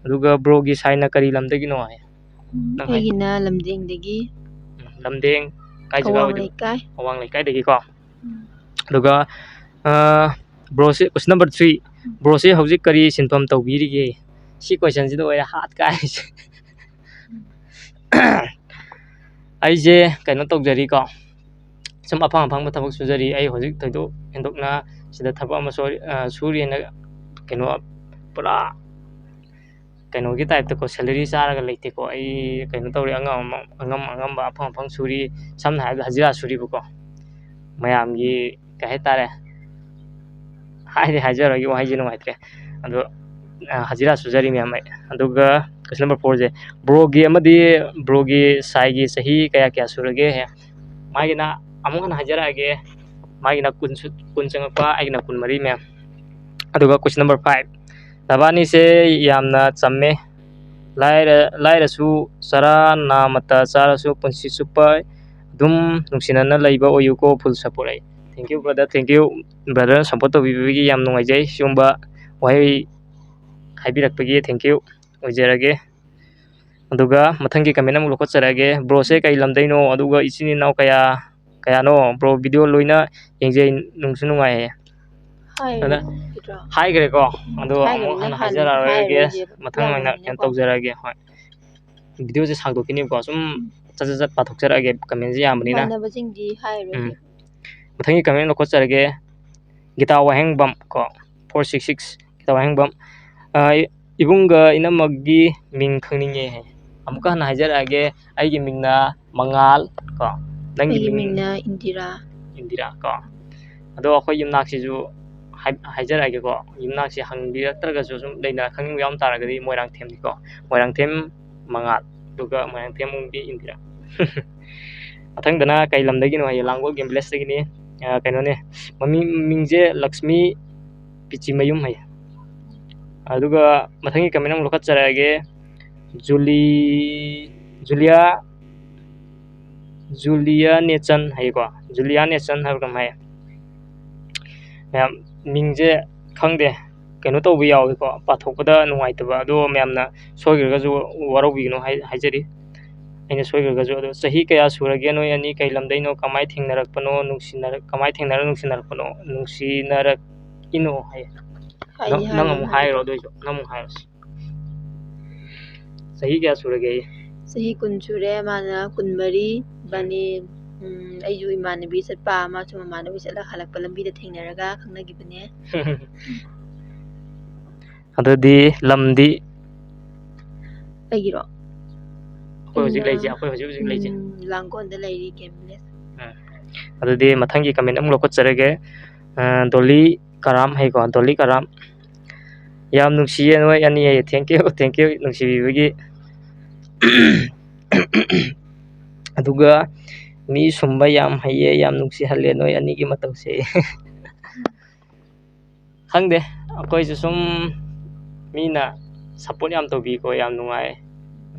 ꯑꯗꯨꯒ ꯕ꯭ꯔꯣꯒꯤ ꯁꯥꯏꯅ ꯀꯔꯤ ꯂꯝꯗꯒꯤꯅꯣ ꯍꯥꯏ ꯅꯪ ꯍꯥꯏ ꯑꯩꯒꯤꯅ ꯂꯝꯗꯤꯡꯗꯒꯤ ꯂꯝꯗꯦꯡ ꯀꯥꯏ ꯖꯒꯥ ꯑꯋꯥꯡ ꯑꯣꯏꯗꯣꯏꯕ ꯂꯩꯀꯥꯏ ꯑꯋꯥꯡ ꯂꯩꯀꯥꯏꯗꯒꯤꯀꯣ ꯑꯗꯨꯒ ꯕ꯭ꯔꯣꯁꯦ ꯀꯣꯏꯁꯟ ꯅꯝꯕꯔ 3 ꯕ꯭ꯔꯣꯁꯦ ꯍꯧꯖꯤꯛ ꯀꯔꯤ ꯁꯤꯟꯐꯝ ꯇꯧꯕꯤꯔꯤꯒꯦ ꯁꯤ ꯀꯣꯏꯁꯟꯁꯤꯗ ꯑꯣꯏꯔꯦ ꯍꯥꯠ ꯀꯥꯏꯔꯤꯁꯦ ꯑꯩꯁꯦ ꯀꯩꯅꯣ ꯇꯧꯖꯔꯤꯀꯣ ꯁꯨꯝ ꯑꯐꯪ ꯑꯐꯪꯕ ꯊꯕꯛ ꯁꯨꯖꯔꯤ ꯑꯩ ꯍꯧꯖꯤꯛ ꯊꯣꯏꯗꯣꯛ ꯍꯦꯟꯗꯣꯛꯅ ꯁꯤꯗ ꯊꯕꯛ ꯑꯃ ꯁꯨꯔꯤꯅ ꯀꯩꯅꯣ ꯄꯨꯔꯥ ꯀꯩꯅꯣꯒꯤ ꯇꯥꯏꯞꯇꯀꯣ ꯁꯦꯂꯔꯤ ꯆꯥꯔꯒ ꯂꯩꯇꯦꯀꯣ ꯑꯩ ꯀꯩꯅꯣ ꯇꯧꯔꯤ ꯑꯉꯝꯕ ꯑꯐꯪ ꯁꯨꯔꯤ ꯁꯝꯅ ꯍꯥꯏꯔꯕꯗ ꯍꯖꯤꯔꯥ ꯁꯨꯔꯤꯕꯀꯣ ꯃꯌꯥꯝꯒꯤ ꯀꯩ ꯍꯥꯏꯇꯥꯔꯦ ꯍꯥꯏꯖꯔꯒꯦ ꯋꯥꯍꯩꯁꯦ ꯅꯨꯡꯉꯥꯏꯇ꯭ꯔꯦ ꯑꯗꯣ ꯍꯖꯤꯔꯥ ꯁꯨꯖꯔꯤ ꯃꯌꯥꯝ ꯑꯩ ꯑꯗꯨꯒ ꯀꯣꯏꯁꯟ ꯅꯝꯕꯔ 4ꯁꯦ ꯕ꯭ꯔꯣꯒꯤ ꯁꯥꯏꯒꯤ ꯆꯍꯤ ꯀꯌꯥ ꯁꯨꯔꯒꯦ ꯃꯥꯒꯤꯅ ꯑꯃꯨꯛ ꯍꯟꯅ ꯍꯥꯏꯖꯔꯛꯑꯒꯦ ꯃꯥꯒꯤꯅ 10 ꯆꯪꯉꯛꯄ ꯑꯩꯒꯤꯅ 24 ꯃꯌꯥꯝ ꯑꯗꯨꯒ ꯀꯣꯏꯁꯟ ꯅꯝꯕꯔ 5 ꯅꯕꯥꯅꯤꯁꯦ ꯌꯥꯝꯅ ꯆꯝꯃꯦ ꯂꯥꯏꯔꯁꯨ ꯆꯔꯥ ꯅꯥꯃꯠꯇ ꯆꯥꯔꯁꯨ ꯄꯨꯟꯁꯤ ꯆꯨꯞꯄ ꯑꯗꯨꯝ ꯅꯨꯡꯁꯤꯅꯅ ꯂꯩꯕ ꯑꯣꯏꯌꯨꯀꯣ ꯐꯨꯜ ꯁꯞꯄꯣꯔꯠ ꯑꯩ thank you brother thank you ꯕ꯭ꯔꯗꯔꯅ ꯁꯞꯄꯣꯔꯠ ꯇꯧꯕꯤꯕꯒꯤ ꯌꯥꯝ ꯅꯨꯡꯉꯥꯏꯖꯩ ꯁꯤꯒꯨꯝꯕ ꯋꯥꯍꯩ ꯍꯥꯏꯕꯤꯔꯛꯄꯒꯤ ꯊꯦꯡꯛ ꯌꯨ ꯑꯣꯏꯖꯔꯒꯦ ꯑꯗꯨꯒ ꯃꯊꯪꯒꯤ ꯀꯃꯦꯟ ꯑꯃꯨꯛ ꯂꯧꯈꯠꯆꯔꯛꯑꯒꯦ ꯕ꯭ꯔꯣꯁꯦ ꯀꯩ ꯂꯝꯗꯩꯅꯣ ꯑꯗꯨꯒ ꯏꯆꯤꯟ ꯏꯅꯥꯎ ꯀꯌꯥꯅꯣ ꯕ꯭ꯔꯣ ꯚꯤꯗꯤꯑꯣ ꯂꯣꯏꯅ ꯌꯦꯡꯖꯩ ꯅꯨꯡꯁꯨ ꯅꯨꯡꯉꯥꯏꯌꯦ ꯑꯗ ꯍꯥꯏꯔꯣꯏꯗ꯭ꯔꯣ ꯍꯥꯏꯈ꯭ꯔꯦꯀꯣ ꯑꯗꯣ ꯑꯃꯨꯛ ꯍꯥꯏꯈ꯭ꯔꯕꯅꯤꯅ ꯍꯟꯅ ꯍꯥꯏꯖꯔꯛꯑꯔꯣꯏꯒꯦ ꯍꯥꯏꯔꯔꯣꯏꯁꯦꯕ ꯃꯊꯪ ꯑꯣꯏꯅ ꯀꯩꯅꯣ ꯌꯥꯝꯕꯅꯤꯅꯀꯣ ꯇꯧꯖꯔꯛꯑꯒꯦ ꯍꯣꯏ ꯚꯤꯗꯤꯑꯣꯁꯦ ꯁꯥꯡꯗꯣꯛꯈꯤꯅꯦꯕꯀꯣ ꯁꯨꯝ ꯆꯠ ꯄꯥꯊꯣꯛꯆꯔꯛꯑꯒꯦ ꯀꯃꯦꯟꯁꯦ ꯌꯥꯝꯕꯅꯤꯅ ꯃꯥꯟꯅꯕꯁꯤꯡꯗꯤ ꯍꯥꯏꯔꯣꯏꯒꯦ ꯃꯊꯪꯒꯤ ꯀꯃꯦꯟ ꯂꯧꯈꯠꯆꯔꯒꯦ Gita Wahengbam ko 466 Gita Wahengbam ibungga inamagi ming khangninge hai amuka hana hajarage aigi mingna Mangal ko nangi ꯑꯩꯒꯤ ming ꯃꯤꯡꯅ Indira Indira ko ado akhoi yumnaksiju hajarage ko yumnaksi hangbiraktragasu sum leina khangning yam taragadi Moirangthem ni ko Moirangthem Mangal duga Moirangthem ungbi Indira ꯑꯊꯪꯗꯅ ꯀꯩ ꯂꯝꯗꯒꯤꯅꯣ ꯍꯥꯏꯌꯦ ꯂꯥꯡꯒꯣꯜ game ꯚꯤꯂꯦꯖꯇꯒꯤꯅꯤ ꯀꯩꯅꯣꯅꯦ ꯃꯤꯡꯁꯦ ꯂꯛꯁꯃꯤ ꯄꯤꯆꯤꯃꯌꯨꯝ ꯍꯥꯏꯌꯦ ꯑꯗꯨꯒ ꯃꯊꯪꯒꯤ ꯀꯃꯦꯟ ꯑꯃꯨꯛ ꯂꯧꯈꯠꯆꯔꯛꯑꯒꯦ ꯖꯨꯂꯤꯌꯥ ꯅꯦꯆꯟ ꯍꯥꯏꯌꯦꯀꯣ ꯖꯨꯂꯤꯌꯥ ꯅꯦꯆꯟ ꯍꯥꯏꯕ ꯀꯝ ꯍꯥꯏꯌꯦ ꯃꯌꯥꯝ ꯃꯤꯡꯁꯦ ꯈꯪꯗꯦ ꯀꯩꯅꯣ ꯇꯧꯕ ꯌꯥꯎꯏꯀꯣ ꯄꯥꯊꯣꯛꯄꯗ ꯅꯨꯡꯉꯥꯏꯇꯕ ꯑꯗꯣ ꯃꯌꯥꯝꯅ ꯁꯣꯏꯈ꯭ꯔꯒꯁꯨ ꯋꯥꯔꯧꯕꯤꯒꯅꯨ ꯍꯥꯏꯖꯔꯤ ꯑꯩꯅ ꯁꯣꯏꯈ꯭ꯔꯒꯁꯨ ꯑꯗꯣ ꯆꯍꯤ ꯀꯌꯥ ꯁꯨꯔꯒꯦ ꯅꯣꯏ ꯑꯅꯤ ꯀꯩ ꯂꯝꯗꯩꯅꯣ ꯀꯃꯥꯏꯅ ꯊꯦꯡꯅꯔꯛꯄꯅꯣ ꯀꯃꯥꯏꯅ ꯊꯦꯡꯅꯔ ꯅꯨꯡꯁꯤꯅꯔꯛꯏꯅꯣ ꯍꯥꯏꯌꯦ ꯅꯪ ꯑꯃꯨꯛ ꯍꯥꯏꯔꯣ ꯑꯗꯨꯏꯁꯨ ꯅꯪ ꯑꯃꯨꯛ ꯍꯥꯏꯔꯣ ꯆꯍꯤ ꯀꯌꯥ ꯁꯨꯔꯒꯦ ꯆꯍꯤ 20 ꯁꯨꯔꯦ ꯃꯥꯅ 22 ꯏꯕꯥꯅꯤ ꯑꯩꯁꯨ ꯏꯃꯥꯟꯅꯕꯤ ꯆꯠꯄ ꯑꯃꯁꯨ ꯃꯃꯥꯟꯅꯕꯤ ꯆꯠꯂ ꯍꯜꯂꯛꯄ ꯂꯝꯕꯤꯗ ꯊꯦꯡꯅꯔꯒ ꯈꯪꯅꯈꯤꯕꯅꯦ ꯑꯗꯨꯗꯤ ꯂꯝꯗꯤ ꯑꯩꯒꯤꯔꯣ ꯑꯩꯈꯣꯏ ꯍꯧꯖꯤꯛ ꯂꯩꯖꯦ ꯂꯥꯡꯒꯣꯜꯗ ꯂꯩꯔꯤ ꯒꯦꯝ ꯚꯤꯂꯦꯖ ꯑꯗꯨꯗꯤ ꯃꯊꯪꯒꯤ ꯀꯃꯦꯟ ꯑꯃꯨꯛ ꯂꯧꯈꯠꯆꯔꯒꯦ ꯗꯣꯂꯤ ꯀꯔꯥꯝ ꯍꯩꯀꯣ ꯗꯣꯂꯤ ꯀꯔꯥꯝ ꯌꯥꯝ ꯅꯨꯡꯁꯤꯌꯦ ꯅꯣꯏ ꯑꯅꯤ ꯍꯩꯌꯦ ꯊꯦꯡꯀ꯭ꯌꯨ ꯅꯨꯡꯁꯤꯕꯤꯕꯒꯤ ꯑꯗꯨꯒ ꯃꯤ ꯁꯨꯝꯕ ꯌꯥꯝ ꯍꯩꯌꯦ ꯌꯥꯝ ꯅꯨꯡꯁꯤꯍꯜꯂꯦ ꯅꯣꯏ ꯑꯅꯤꯒꯤ ꯃꯇꯧꯁꯦ ꯈꯪꯗꯦ ꯑꯩꯈꯣꯏꯁꯨ ꯁꯨꯝ ꯃꯤꯅ ꯁꯞꯄꯣꯔꯠ ꯌꯥꯝ ꯇꯧꯕꯤꯀꯣ ꯌꯥꯝ ꯅꯨꯡꯉꯥꯏ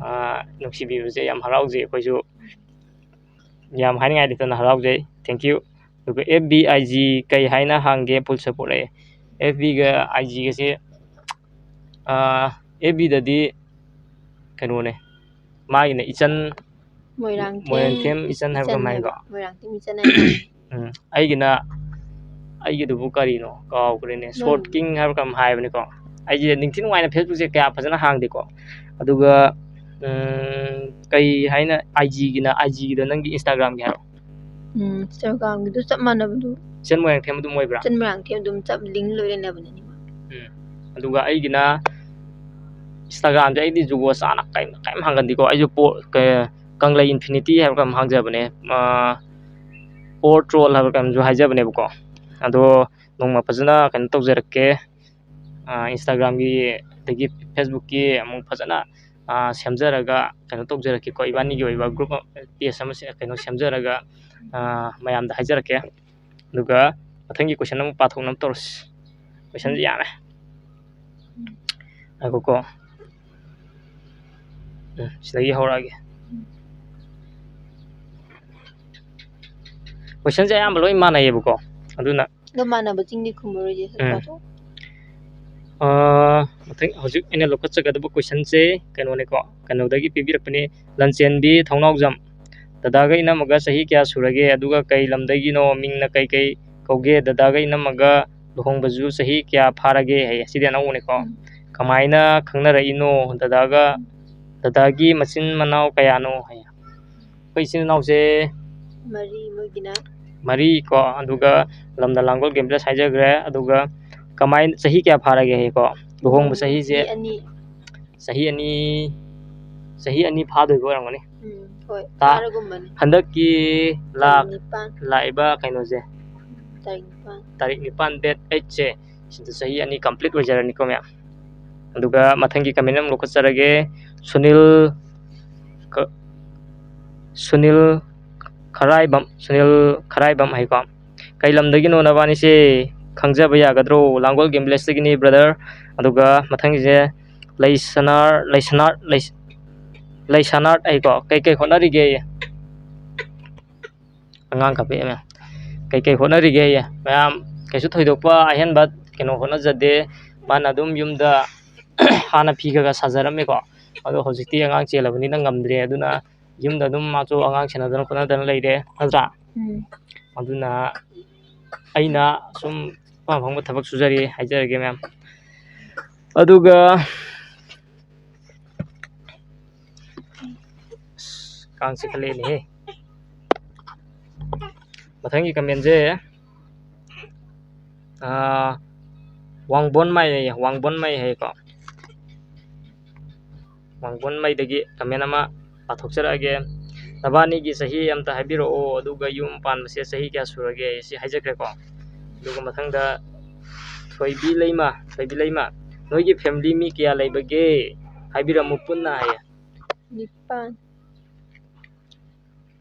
ꯅꯨꯡꯁꯤꯕꯤꯕꯁꯦ ꯌꯥꯝ ꯍꯔꯥꯎꯖꯩ ꯑꯩꯈꯣꯏꯁꯨ ꯌꯥꯝ ꯍꯥꯏꯅꯤꯡꯉꯥꯏ ꯂꯩꯇꯅ ꯍꯔꯥꯎꯖꯩ ꯊꯦꯡꯀ꯭ꯌꯨ ꯑꯗꯨꯒ FB IG ꯀꯩ ꯍꯥꯏꯅ ꯍꯥꯡꯒꯦ ꯐꯨꯜ ꯁꯞꯄꯣꯔꯠ ꯂꯩ FBꯒ IGꯒꯁꯦ FBꯗꯗꯤ ꯀꯩꯅꯣꯅꯦ ꯃꯥꯒꯤꯅ ꯏꯆꯟ ꯃꯣꯏꯔꯥꯡꯊꯦꯝ ꯏꯆꯟ ꯍꯥꯏꯕ ꯀꯃꯥꯏꯀꯣ ꯃꯣꯏꯔꯥꯡꯊꯦꯝ ꯏꯆꯟ ꯍꯥꯏꯅ ꯑꯩꯒꯤꯗꯨꯕꯨ ꯀꯔꯤꯅꯣ ꯀꯥꯎꯈ꯭ꯔꯦꯅꯦ ꯁꯣꯔꯠ ꯀꯤꯡ ꯍꯥꯏꯕ ꯀꯔꯝ ꯍꯥꯏꯕꯅꯤꯀꯣ ꯑꯩꯁꯦ ꯅꯤꯡꯊꯤ ꯅꯨꯡꯉꯥꯏꯅ ꯐꯦꯁꯕꯨꯛꯁꯦ ꯀꯌꯥ ꯐꯖꯅ ꯍꯥꯡꯗꯦꯀꯣ ꯑꯗꯨꯒ ꯀꯩ ꯍꯥꯏꯅ IGꯒꯤꯗ ꯅꯪꯒꯤ ꯏꯟꯁꯇꯥꯒ꯭ꯔꯥꯝꯒꯤ ꯍꯥꯏꯔꯣ ꯏꯟꯁꯇꯥꯒ꯭ꯔꯥꯝꯒꯤꯗꯨ ꯆꯞ ꯃꯥꯟꯅꯕꯗꯨ ꯏꯆꯟ ꯃꯣꯏꯔꯥꯡꯊꯦꯝ ꯑꯗꯨꯝ ꯑꯣꯏꯕ꯭ꯔꯥ ꯏꯆꯟ ꯃꯣꯏꯔꯥꯡꯊꯦꯝ ꯑꯗꯨꯝ ꯆꯞ ꯂꯤꯡ ꯂꯣꯏ ꯂꯩꯅꯕꯅꯦ ꯑꯗꯨꯒ ꯑꯩꯒꯤꯅ ꯏꯟꯁꯇꯥꯒ꯭ꯔꯥꯝꯁꯦ ꯑꯩꯗꯤ ꯖꯨꯒꯣ ꯆꯥꯅ ꯀꯩꯝ ꯍꯥꯡꯒꯟꯗꯦꯀꯣ ꯑꯩꯁꯨ ꯀꯪꯂꯩ ꯏꯟꯐꯤꯅꯤꯇꯤ ꯍꯥꯏꯕ ꯀꯩꯅꯣꯝ ꯍꯥꯡꯖꯕꯅꯦ ꯑꯣꯔ ꯇ꯭ꯔꯣꯜ ꯍꯥꯏꯕ ꯀꯩꯅꯣꯝꯁꯨ ꯍꯥꯏꯖꯕꯅꯦꯕꯀꯣ ꯑꯗꯣ ꯅꯣꯡꯃ ꯐꯖꯅ ꯀꯩꯅꯣ ꯇꯧꯖꯔꯛꯀꯦ ꯏꯟꯁꯇꯥꯒ꯭ꯔꯥꯝꯒꯤ ꯑꯗꯒꯤ ꯐꯦꯁꯕꯨꯛꯀꯤ ꯑꯃꯨꯛ ꯐꯖꯅ ꯁꯦꯝꯖꯔꯒ ꯀꯩꯅꯣ ꯇꯧꯖꯔꯛꯀꯦꯀꯣ ꯏꯕꯥꯅꯤꯒꯤ ꯑꯣꯏꯕ ꯒ꯭ꯔꯨꯞ ꯄꯦꯖ ꯑꯃ ꯀꯩꯅꯣ ꯁꯦꯝꯖꯔꯒ ꯃꯌꯥꯝꯗ ꯍꯥꯏꯖꯔꯛꯀꯦ ꯑꯗꯨꯒ ꯃꯊꯪꯒꯤ ꯀꯣꯏꯁꯟ ꯑꯃꯨꯛ ꯄꯥꯊꯣꯛꯅꯕ ꯇꯧꯔꯁꯤ ꯀꯣꯏꯁꯟꯁꯦ ꯌꯥꯝꯃꯦ ꯉꯥꯏꯈꯣꯀꯣ ꯁꯤꯗꯒꯤ ꯍꯧꯔꯛꯑꯒꯦ ꯀꯣꯏꯁꯟꯁꯦ ꯑꯌꯥꯝꯕ ꯂꯣꯏ ꯃꯥꯟꯅꯩꯌꯦꯕꯀꯣ ꯑꯗꯨꯅ ꯑꯗꯣ ꯃꯥꯟꯅꯕꯁꯤꯡꯗꯤ ꯈꯨꯝꯃꯔꯣꯏꯁꯦ ꯄꯥꯊꯣꯛ ꯃꯊꯪ ꯍꯧꯖꯤꯛ ꯑꯩꯅ ꯂꯧꯈꯠꯆꯒꯗꯕ ꯀꯣꯏꯁꯟꯁꯦ ꯀꯩꯅꯣꯅꯦꯀꯣ ꯀꯩꯅꯣꯗꯒꯤ ꯄꯤꯕꯤꯔꯛꯄꯅꯤ ꯂꯟꯆꯦꯟꯕꯤ ꯊꯧꯅꯥꯎꯖꯝ ꯗꯗꯥꯒ ꯏꯅꯝꯃꯒ ꯆꯍꯤ ꯀꯌꯥ ꯁꯨꯔꯒꯦ ꯑꯗꯨꯒ ꯀꯩ ꯂꯝꯗꯒꯤꯅꯣ ꯃꯤꯡꯅ ꯀꯩ ꯀꯧꯒꯦ ꯗꯗꯥꯒ ꯏꯅꯝꯃꯒ ꯂꯨꯍꯣꯡꯕꯁꯨ ꯆꯍꯤ ꯀꯌా ꯐꯥꯔꯒꯦ ꯍꯥꯏꯌꯦ ꯁꯤꯗꯤ ꯑꯅꯧꯕꯅꯦꯀꯣ ꯀꯃꯥꯏꯅ ꯈꯪꯅꯔꯛꯏꯅꯣ ꯗꯗꯥꯒꯤ ꯃꯆꯤꯟ ꯃꯅꯥꯎ ꯀꯌꯥꯅꯣ ꯍꯥꯏꯌꯦ ꯑꯩꯈꯣꯏ ꯏꯆꯤꯟ ꯏꯅꯥꯎꯁꯦ ꯃꯔꯤ ꯀꯣ ꯑꯗꯨꯒ ꯂꯝꯗ ꯂꯥꯡꯒꯣꯜ ꯒꯦꯝ ꯚꯤꯂꯦꯖ ꯍꯥꯏꯖꯈ꯭ꯔꯦ ꯑꯗꯨꯒ ꯀꯃꯥꯏꯅ ꯆꯍꯤ ꯀꯌꯥ ꯐꯥꯔꯒꯦ ꯍꯥꯏꯀꯣ ꯂꯨꯍꯣꯡꯕ ꯆꯍꯤꯁꯦ ꯆꯍꯤ ꯑꯅꯤ ꯐꯥꯗꯣꯏꯕ ꯑꯣꯏꯔꯝꯒꯅꯤ ꯍꯣꯏ ꯐꯥꯔꯒꯨꯝꯕꯅꯤ ꯍꯟꯗꯛꯀꯤ ꯂꯥꯛꯏꯕ ꯀꯩꯅꯣꯁꯦ ꯇꯥꯔꯤꯛ 9 ꯗꯦꯠ 8ꯁꯦ ꯁꯤꯗ ꯆꯍꯤ 2 ꯀꯝꯄ꯭ꯂꯤꯠ ꯑꯣꯏꯖꯔꯅꯤꯀꯣ ꯃꯌꯥꯝ ꯑꯗꯨꯒ ꯃꯊꯪꯒꯤ ꯀꯃꯦꯟ ꯑꯃ ꯂꯧꯈꯠꯆꯔꯒꯦ ꯁꯨꯅꯤꯜ ꯈꯔꯥꯏꯕꯝ ꯍꯥꯏꯀꯣ ꯀꯩ ꯂꯝꯗꯒꯤꯅꯣ ꯅꯕꯥꯅꯤꯁꯦ ꯈꯪꯖꯕ ꯌꯥꯒꯗ꯭ꯔꯣ ꯂꯥꯡꯒꯣꯜ ꯒꯦꯝ ꯚꯤꯂꯦꯖꯇꯒꯤꯅꯤ ꯕ꯭ꯔꯗꯔ ꯑꯗꯨꯒ ꯃꯊꯪꯒꯤꯁꯦ ꯂꯩꯁꯅꯥꯔꯠ ꯑꯩꯀꯣ ꯀꯩꯀꯩ ꯍꯣꯠꯅꯔꯤꯒꯦ ꯑꯉꯥꯡ ꯀꯥꯞꯄꯛꯑꯦ ꯃꯌꯥꯝ ꯀꯩꯀꯩ ꯍꯣꯠꯅꯔꯤꯒꯦ ꯃꯌꯥꯝ ꯀꯩꯁꯨ ꯊꯣꯏꯗꯣꯛꯄ ꯑꯍꯦꯟꯕ ꯀꯩꯅꯣ ꯍꯣꯠꯅꯖꯗꯦ ꯃꯥꯅ ꯑꯗꯨꯝ ꯌꯨꯝꯗ ꯍꯥꯟꯅ ꯐꯤ ꯈꯔ ꯁꯥꯖꯔꯝꯃꯦꯀꯣ ꯑꯗꯣ ꯍꯧꯖꯤꯛꯇꯤ ꯑꯉꯥꯡ ꯆꯦꯜꯂꯕꯅꯤꯅ ꯉꯝꯗ꯭ꯔꯦ ꯑꯗꯨꯅ ꯌꯨꯝꯗ ꯑꯗꯨꯝ ꯃꯥꯁꯨ ꯑꯉꯥꯡ ꯁꯦꯟꯅꯗꯅ ꯈꯣꯠꯅꯗꯅ ꯂꯩꯔꯦ ꯅꯠꯇ꯭ꯔꯥ ꯑꯗꯨꯅ ꯑꯩꯅ ꯁꯨꯝ ꯑꯐꯪꯕ ꯊꯕꯛ ꯁꯨꯖꯔꯤ ꯍꯥꯏꯖꯔꯒꯦ ꯃꯌꯥꯝ ꯑꯗꯨꯒ ꯀꯥꯡ ꯆꯤꯛꯈꯠꯂꯛꯑꯦꯅꯦꯍꯦ ꯃꯊꯪꯒꯤ ꯀꯃꯦꯟꯁꯦ Wangbon Mai hayko Wangbon Maidagi comment ama pathokjarage nabani gi sahi amta habiro o aduga yum panbase sahi kya surage si haijakre ko aduga mathangda Thoibi Leima noigi family mi kya leibage haibiramu punna haye Nipan.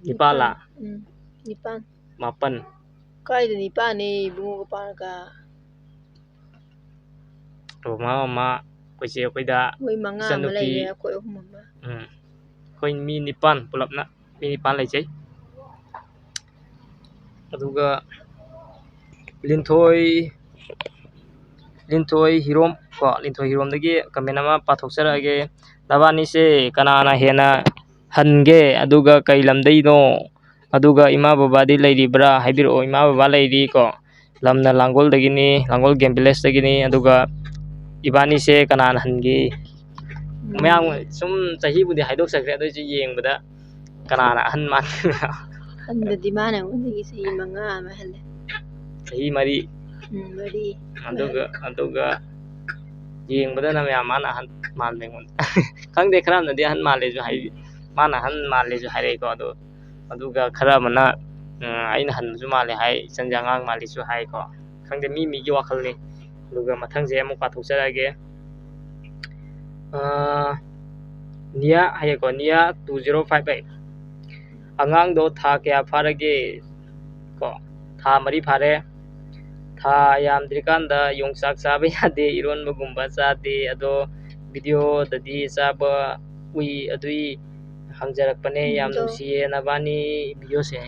Nipala Nipan. Mapan Kaida nipan ni bungo parka. Mama koise koida Moi manga Isan ma nupi leire koi ahum ma. koi mi nipan pulapna mi nipan leijai aduga Linthoi Hirom ko Linthoi Hirom dagi comment ama pathokjarage nabani se kanana hena hange aduga kai lamdai no aduga ima baba di leiribra haibiro ima baba leiri ko lamna Langol dagini Langol Game Village dagini aduga ibani se kanana hange mayang sum sahi budi haidok sakre ado ji yengbada kanana han man Hanbadi mana ngundagi sahi manga ma helle. sahi mari Mari. aduga yengbada na mayam mana han man bengon khangde khara na de han male ju hai mana han male ju hai ko ado aduga khara mana aina han ju male hai sanjangang male ju hai ko khangde mi gi wakhal ni aduga mathang je amu pathokjarage Nia hay ko Nia 2058 angang do tha kya pharage ko tha mari phare tha yamdrikanda yongsak sabe yade iron bagumba sade ado video dadi saba ui adui hangjarakpane yam nusiye nabani video se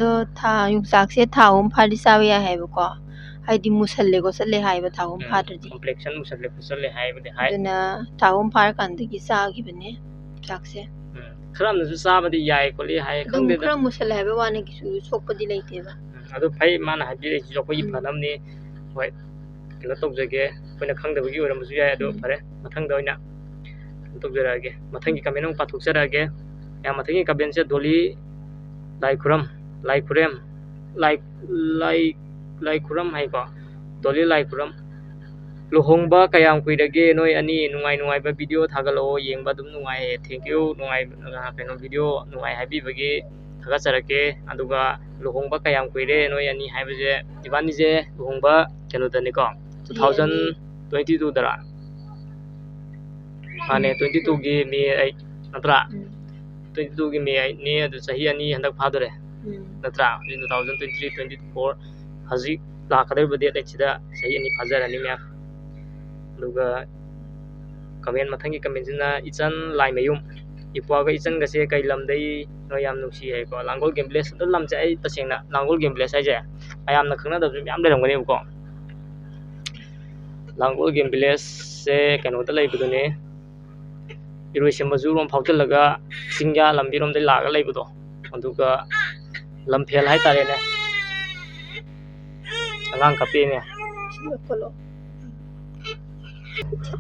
Do tha yung sakse tha phali sawe ya hai ko. Haidi musalle ko salle hai ba tha phadradi. complexion musalle fusalle hai bade hai Duna tha phar kan dagi sa gi bane sakse. khram na su sabadi yai ko li hai Dum khangde khram musalle hai ba wane ki su sokpadi leite ba. adu phai mana habi ji jokoi phanam ni hoi kila tokjage koina khangdabagi oramsu yai adu phare mathangda oina tokjarage mathangi comment pathokjarage ya mathangi comment se doli lai khuram hai ko doli lai khuram luhongba kayam kuirage noi ani nungai ba video thagalo yengba dum nungai thank you nungai keno video nungai habi bagi thaga charake aduga luhongba kayam kuire noi ani haibaje ibani je luhongba keno dani ko 2022 dara ane 22 gi me ai natra 22 gi me ai ne adu sahi ani handak phadore natra 2023 24 haji lakadai bade dachida sahi ani phajarani me aduga comment mathangi comment jina ichan laimayum ipuaga ichan gase kai lamdai no yam nusi hai ko Langol Game Village adu lamche ai tasengna Langol Game Village ai je ayamna khangna da yam leramgani ko Langol Game Village se kano da leibudune Iroi Majur rom phautalaga singya lambi rom dai laga leibudo aduga lamphel hai tare ne angang kape ne Kolo.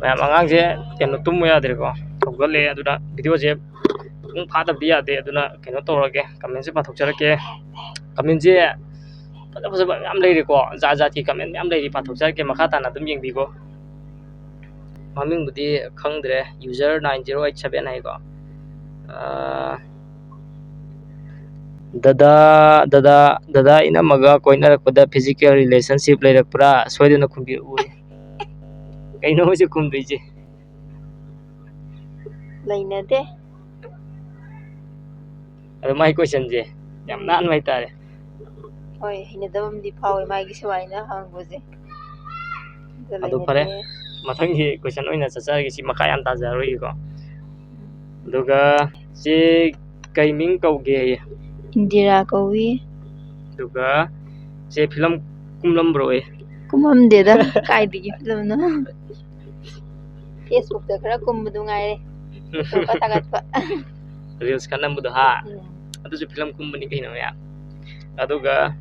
mayam angang je keno tummo yadre ko thogale aduna video je pung phadab dia de aduna keno torage comment se pathokjarake comment je pada yam leiri ko ja ti comment yam leiri pathokjarake makha tana dum yengbi ko maming budi khangdre user 9087 hai ko dada ina maga koinarakpada physical relationship leirakpra soidana khumbi ui kaino je khumdui je Laina de. adu mai question je yam nan mai tare Oi hina dabam di phawe mai gi swaina hangboje. adu pare mathangi question oina chacharagi si makha yam tajaroi ko aduga si kaiming kauge Indira kawi. aduga si film kumlam bro Kumam de da kai digi film no. Facebook da khara kumbu ngai re. To kata pa. reels kanam budo ha adu si film kumbani kaino ya aduga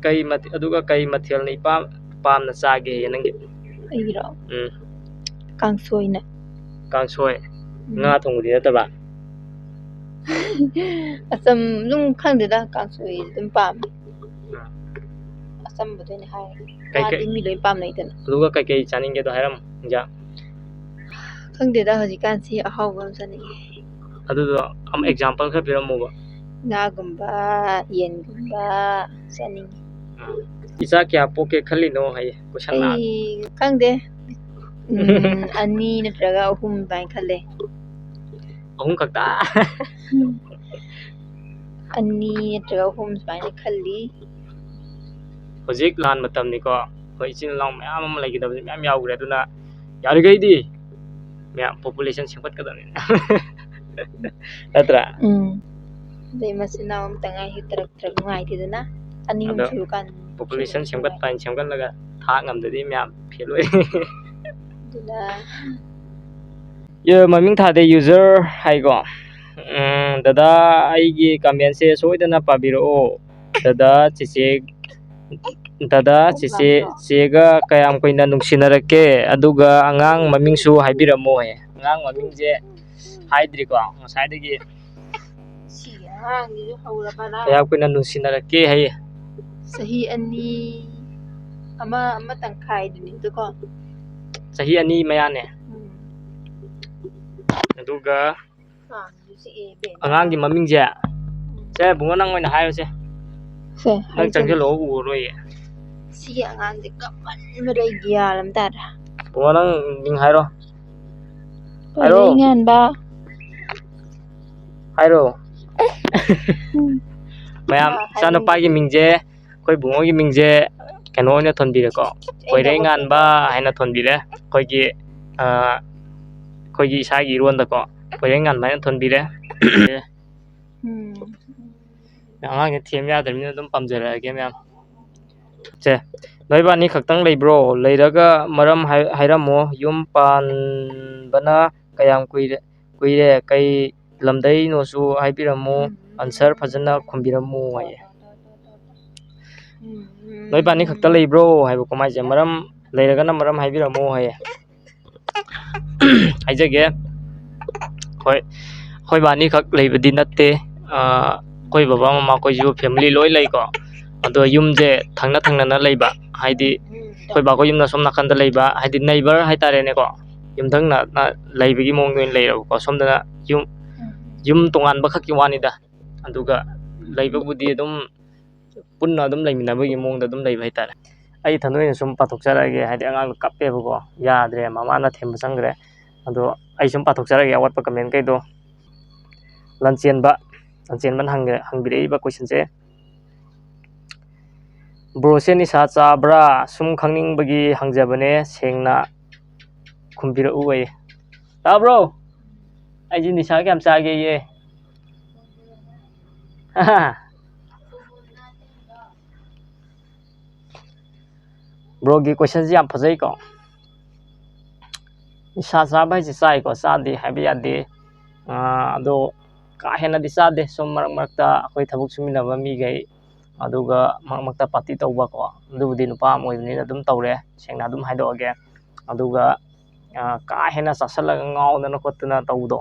kai mathel ni pam na chage nangi Airo. Kangsoina. kangsoi nga thongudi nataba Asam lung khang de da kangsoi dum pam. ꯑꯆꯝꯕꯗ ꯑꯣꯏꯅ ꯍꯥꯏꯔꯦ Kay- ꯉꯥꯗꯤ ꯃꯤ ꯂꯣꯏ ꯄꯥꯝꯅꯩꯗꯅ ꯑꯗꯨꯒ ꯀꯩꯀꯩ ꯆꯥꯅꯤꯡꯒꯦꯗꯣ ꯍꯥꯏꯔꯝꯃꯣ ꯏꯟꯖꯥꯡ ꯈꯪꯗꯦꯗ ꯍꯧꯖꯤꯛꯀꯥꯟꯁꯤ ꯑꯍꯥꯎꯕ ꯑꯃ ꯆꯥꯅꯤꯡꯉꯦ ꯑꯗꯨꯗꯣ ꯑꯃ ꯑꯦꯛꯖꯥꯝꯄꯜ ꯈꯔ ꯄꯤꯔꯝꯃꯣꯕ ꯉꯥꯒꯨꯝꯕ ꯌꯦꯟꯒꯨꯝꯕ ꯆꯥꯅꯤꯡꯉꯤ ꯏꯆꯥ ꯀꯌꯥ ꯄꯣꯛꯀꯦ ꯈꯜꯂꯤꯅꯣ ꯍꯥꯏꯌꯦ ꯀꯣꯏꯁꯟ ꯂꯥꯛꯑꯦ ꯑꯩ ꯈꯪꯗꯦ ꯑꯅꯤ ꯅꯠꯇ꯭ꯔꯒ ꯑꯍꯨꯝ ꯑꯗꯨꯃꯥꯏꯅ ꯈꯜꯂꯦ ꯑꯍꯨꯝ ꯈꯛꯇ ꯑꯅꯤ ꯅꯠꯇ꯭ꯔꯒ ꯑꯍꯨꯝ ꯁꯨꯃꯥꯏꯅ ꯈꯜꯂꯤ ꯍꯧꯖꯤꯛ ꯂꯥꯟ ꯃꯇꯝꯅꯤꯀꯣ ꯑꯩꯈꯣꯏ ꯏꯆꯤꯜ ꯏꯅꯥꯎ ꯃꯌꯥꯝ ꯑꯃ ꯂꯩꯒꯗꯕꯁꯤ ꯃꯌꯥꯝ ꯌꯥꯎꯈ꯭ꯔꯦ ꯑꯗꯨꯅ ꯌꯥꯔꯤꯈꯩꯗꯤ ꯃꯌꯥꯝ ꯄꯣꯄꯨꯂꯦꯁꯟ ꯁꯦꯝꯒꯠꯀꯗꯕꯅꯤ ꯅꯠꯇ꯭ꯔꯥ ꯑꯗꯩ ꯃꯆꯤꯟ ꯃꯅꯥꯎ ꯑꯝꯇ ꯉꯥꯏꯇꯔꯛꯇ꯭ꯔꯒ ꯅꯨꯡꯉꯥꯏꯇꯦꯗꯅ ꯑꯅꯤ ꯑꯍꯨꯝ ꯑꯗꯣ ꯁꯨꯔꯀꯥꯟ ꯄꯣꯄꯨꯂꯦꯁꯟ ꯁꯦꯝꯒꯠꯄ ꯍꯥꯏꯅ ꯁꯦꯝꯒꯠꯂꯒ ꯊꯥꯛ ꯉꯝꯗꯗꯤ ꯃꯌꯥꯝ ꯐꯦꯜ ꯑꯣꯏ ꯑꯗꯨꯅ ꯃꯃꯤꯡ ꯊꯥꯗꯦ ꯌꯨꯖꯔ ꯍꯥꯏꯀꯣ ꯗꯗꯥ ꯑꯩꯒꯤ ꯀꯃꯦꯟꯁꯦ ꯁꯣꯏꯗꯅ ꯄꯥꯕꯤꯔꯛꯑꯣ ꯗꯗꯥ ꯆꯦꯆꯦꯒ ꯀꯌꯥꯝ ꯀꯨꯏꯅ ꯅꯨꯡꯁꯤꯅꯔꯛꯀꯦ ꯑꯗꯨꯒ ꯑꯉꯥꯡ ꯃꯃꯤꯡꯁꯨ ꯍꯥꯏꯕꯤꯔꯝꯃꯣ ꯑꯉꯥꯡ ꯃꯃꯤꯡꯁꯦ ꯍꯥꯏꯗ꯭ꯔꯤꯀꯣ ꯉꯁꯥꯏꯗꯒꯤ ꯁꯤꯒꯤ ꯑꯉꯥꯡꯁꯤꯁꯨ ꯍꯧꯔꯕꯅ ꯀꯌꯥꯝ ꯀꯨꯏꯅ ꯅꯨꯡꯁꯤꯅꯔꯛꯀꯦ ꯍꯥꯏꯌꯦ ꯆꯍꯤ ꯑꯅꯤ ꯑꯃ ꯇꯪꯈꯥꯏꯗꯨꯅꯤꯗꯀꯣ ꯆꯍꯤ 2 ꯃꯌꯥꯅꯦ ꯑꯗꯨꯒ ꯑꯉꯥꯡꯒꯤ ꯃꯃꯤꯡꯁꯦ ꯁꯦ ꯕꯨꯡꯉꯣ ꯅꯪ ꯑꯣꯏꯅ ꯍꯥꯏꯔꯣꯁꯦ ꯅꯪ ꯆꯪꯁꯤꯜꯂꯛꯑꯣ ꯎꯔꯔꯣꯏꯌꯦ ꯁꯤꯒꯤ ꯑꯉꯥꯡꯁꯦ ꯀꯞꯃꯟꯕꯗ ꯑꯩ ꯒ꯭ꯌꯥꯟ ꯑꯃ ꯇꯥꯗ꯭ꯔꯦ ꯕꯨꯡꯉꯣ ꯅꯪ ꯃꯤꯡ ꯍꯥꯏꯔꯣ ꯄꯔꯩꯉꯥꯟꯕ ꯍꯥꯏꯔꯣ ꯃꯌꯥꯝ ꯏꯆꯥꯅꯨꯄꯥꯒꯤ ꯃꯤꯡꯁꯦ ꯑꯩꯈꯣꯏ ꯕꯨꯡꯉꯣꯒꯤ ꯃꯤꯡꯁꯦ ꯀꯩꯅꯣ ꯑꯣꯏꯅ ꯊꯣꯟꯕꯤꯔꯦꯀꯣ ꯀꯣꯏꯔꯩꯉꯥꯟꯕ ꯍꯥꯏꯅ ꯊꯣꯟꯕꯤꯔꯦ ꯑꯩꯈꯣꯏꯒꯤ ꯏꯁꯥꯒꯤ ꯏꯔꯣꯟꯗꯀꯣ ꯀꯣꯏꯔꯩꯉꯥꯟꯕ ꯍꯥꯏꯅ ꯊꯣꯟꯕꯤꯔꯦ ꯑꯉꯥꯡꯁꯦ ꯊꯦꯝ ꯌꯥꯗ꯭ꯔꯕꯅꯤꯅ ꯑꯗꯨꯝ ꯄꯥꯝꯖꯔꯛꯑꯒꯦ ꯃꯌꯥꯝ ꯁꯦ ꯅꯣꯏꯕꯥꯅꯤ ꯈꯛꯇꯪ ꯂꯩꯕ꯭ꯔꯣ ꯂꯩꯔꯒ ꯃꯔꯝ ꯍꯥꯏꯔꯝꯃꯣ ꯌꯨꯝ ꯄꯥꯟꯕꯅ ꯀꯌꯥꯝ ꯀꯨꯏꯔꯦ ꯀꯩ ꯂꯝꯗꯩꯅꯣꯁꯨ ꯍꯥꯏꯕꯤꯔꯝꯃꯨ ꯑꯟꯁꯔ ꯐꯖꯅ ꯈꯨꯝꯕꯤꯔꯝꯃꯨ ꯍꯥꯏꯌꯦ ꯅꯣꯏꯕꯥꯅꯤ ꯈꯛꯇ ꯂꯩꯕ꯭ꯔꯣ ꯍꯥꯏꯕ ꯀꯃꯥꯏꯁꯦ ꯃꯔꯝ ꯂꯩꯔꯒꯅ ꯃꯔꯝ ꯍꯥꯏꯕꯤꯔꯝꯃꯣ ꯍꯥꯏꯌꯦ ꯍꯥꯏꯖꯒꯦ ꯍꯣꯏ ꯑꯩꯈꯣꯏ ꯕꯥꯅꯤꯈꯛ ꯂꯩꯕꯗꯤ ꯅꯠꯇꯦ ꯑꯩꯈꯣই ꯕꯕꯥ ꯃꯃꯥ ꯑꯩꯈꯣꯏꯁꯨ ꯐꯦꯃꯤꯂꯤ ꯂꯣꯏ ꯂꯩꯀꯣ ꯑꯗꯣ ꯌꯨꯝꯁꯦ ꯊꯪꯅꯅ ꯂꯩꯕ ꯍꯥꯏꯗꯤ ꯑꯩꯈꯣꯏ ꯕꯥꯈꯣꯏ ꯌꯨꯝꯅ ꯁꯣꯝ ꯅꯥꯀꯟꯗ ꯂꯩꯕ ꯍꯥꯏꯗꯤ ꯅꯩꯕꯔ ꯍꯥꯏꯇꯥꯔꯦꯅꯦꯀꯣ ꯌꯨꯝꯊꯪꯅꯅ ꯂꯩꯕꯒꯤ ꯃꯑꯣꯡꯗ ꯑꯣꯏꯅ ꯂꯩꯔꯕꯀꯣ ꯁꯣꯝꯗꯅ ꯌꯨꯝ ꯇꯣꯉꯥꯟꯕ ꯈꯛꯀꯤ ꯋꯥꯅꯤꯗ ꯑꯗꯨꯒ ꯂꯩꯕꯕꯨꯗꯤ ꯑꯗꯨꯝ ꯄꯨꯟꯅ ꯑꯗꯨꯝ ꯂꯩꯃꯤꯟꯅꯕꯒꯤ ꯃꯑꯣꯡꯗ ꯑꯗꯨꯝ ꯂꯩꯕ ꯍꯥꯏꯇꯥꯔꯦ ꯑꯩ ꯏꯊꯟꯗ ꯑꯣꯏꯅ ꯁꯨꯝ ꯄꯥꯊꯣꯛꯆꯔꯛꯑꯒꯦ ꯍꯥꯏꯗꯤ ꯑꯉꯥꯡꯗꯣ ꯀꯞꯄꯦꯕꯀꯣ ꯌꯥꯗ꯭ꯔꯦ ꯃꯃꯥꯅ ꯊꯦꯝꯕ ꯆꯪꯈ꯭ꯔꯦ ꯑꯗꯣ ꯑꯩ ꯁꯨꯝ ꯄꯥꯊꯣꯛꯆꯔꯒꯦ ꯑꯋꯥꯠꯄ ꯀꯃꯦꯟꯈꯩꯗꯣ ꯂꯟꯆꯦꯟꯕꯅ ꯍꯪꯕꯤꯔꯛꯏꯕ ꯀꯣꯏꯁꯟꯁꯦ ꯕ꯭ꯔꯣꯁꯦ ꯅꯤꯁꯥ ꯆꯥꯕ꯭ꯔꯥ ꯁꯨꯝ ꯈꯪꯅꯤꯡꯕꯒꯤ ꯍꯪꯖꯕꯅꯦ ꯁꯦꯡꯅ ꯈꯨꯝꯕꯤꯔꯛꯎ ꯑꯩ ꯇꯥꯕ꯭ꯔꯣ ꯑꯩꯁꯦ ꯅꯤꯁꯥ ꯀꯌꯥꯝ ꯆꯥꯒꯦꯌꯦ ꯕ꯭ꯔꯣꯒꯤ ꯀꯣꯏꯁꯟꯁꯦ ꯌꯥꯝ ꯐꯖꯩꯀꯣ ꯅꯤꯁꯥ ꯆꯥꯕ ꯍꯥꯏꯁꯦ ꯆꯥꯏꯀꯣ ꯆꯥꯗꯦ ꯍꯥꯏꯕ ꯌꯥꯗꯦ ꯑꯗꯣ ꯀꯥ ꯍꯦꯟꯅꯗꯤ ꯆꯥꯗꯦ ꯁꯨꯝ ꯃꯔꯛ ꯃꯔꯛꯇ ꯑꯩꯈꯣꯏ ꯊꯕꯛ ꯁꯨꯃꯤꯟꯅꯕ ꯃꯤꯈꯩ ꯑꯗꯨꯒ ꯃꯔꯛ ꯃꯔꯛꯇ ꯄꯥꯔꯇꯤ ꯇꯧꯕꯀꯣ ꯑꯗꯨꯕꯨꯗꯤ ꯅꯨꯄꯥ ꯑꯃ ꯑꯣꯏꯕꯅꯤꯅ ꯑꯗꯨꯝ ꯇꯧꯔꯦ ꯁꯦꯡꯅ ꯑꯗꯨꯝ ꯍꯥꯏꯗꯣꯛꯑꯒꯦ ꯑꯗꯨꯒ ꯀꯥ ꯍꯦꯟꯅ ꯆꯥꯁꯤꯜꯂꯒ ꯉꯥꯎꯗꯅ ꯈꯣꯠꯇꯅ ꯇꯧꯕꯗꯣ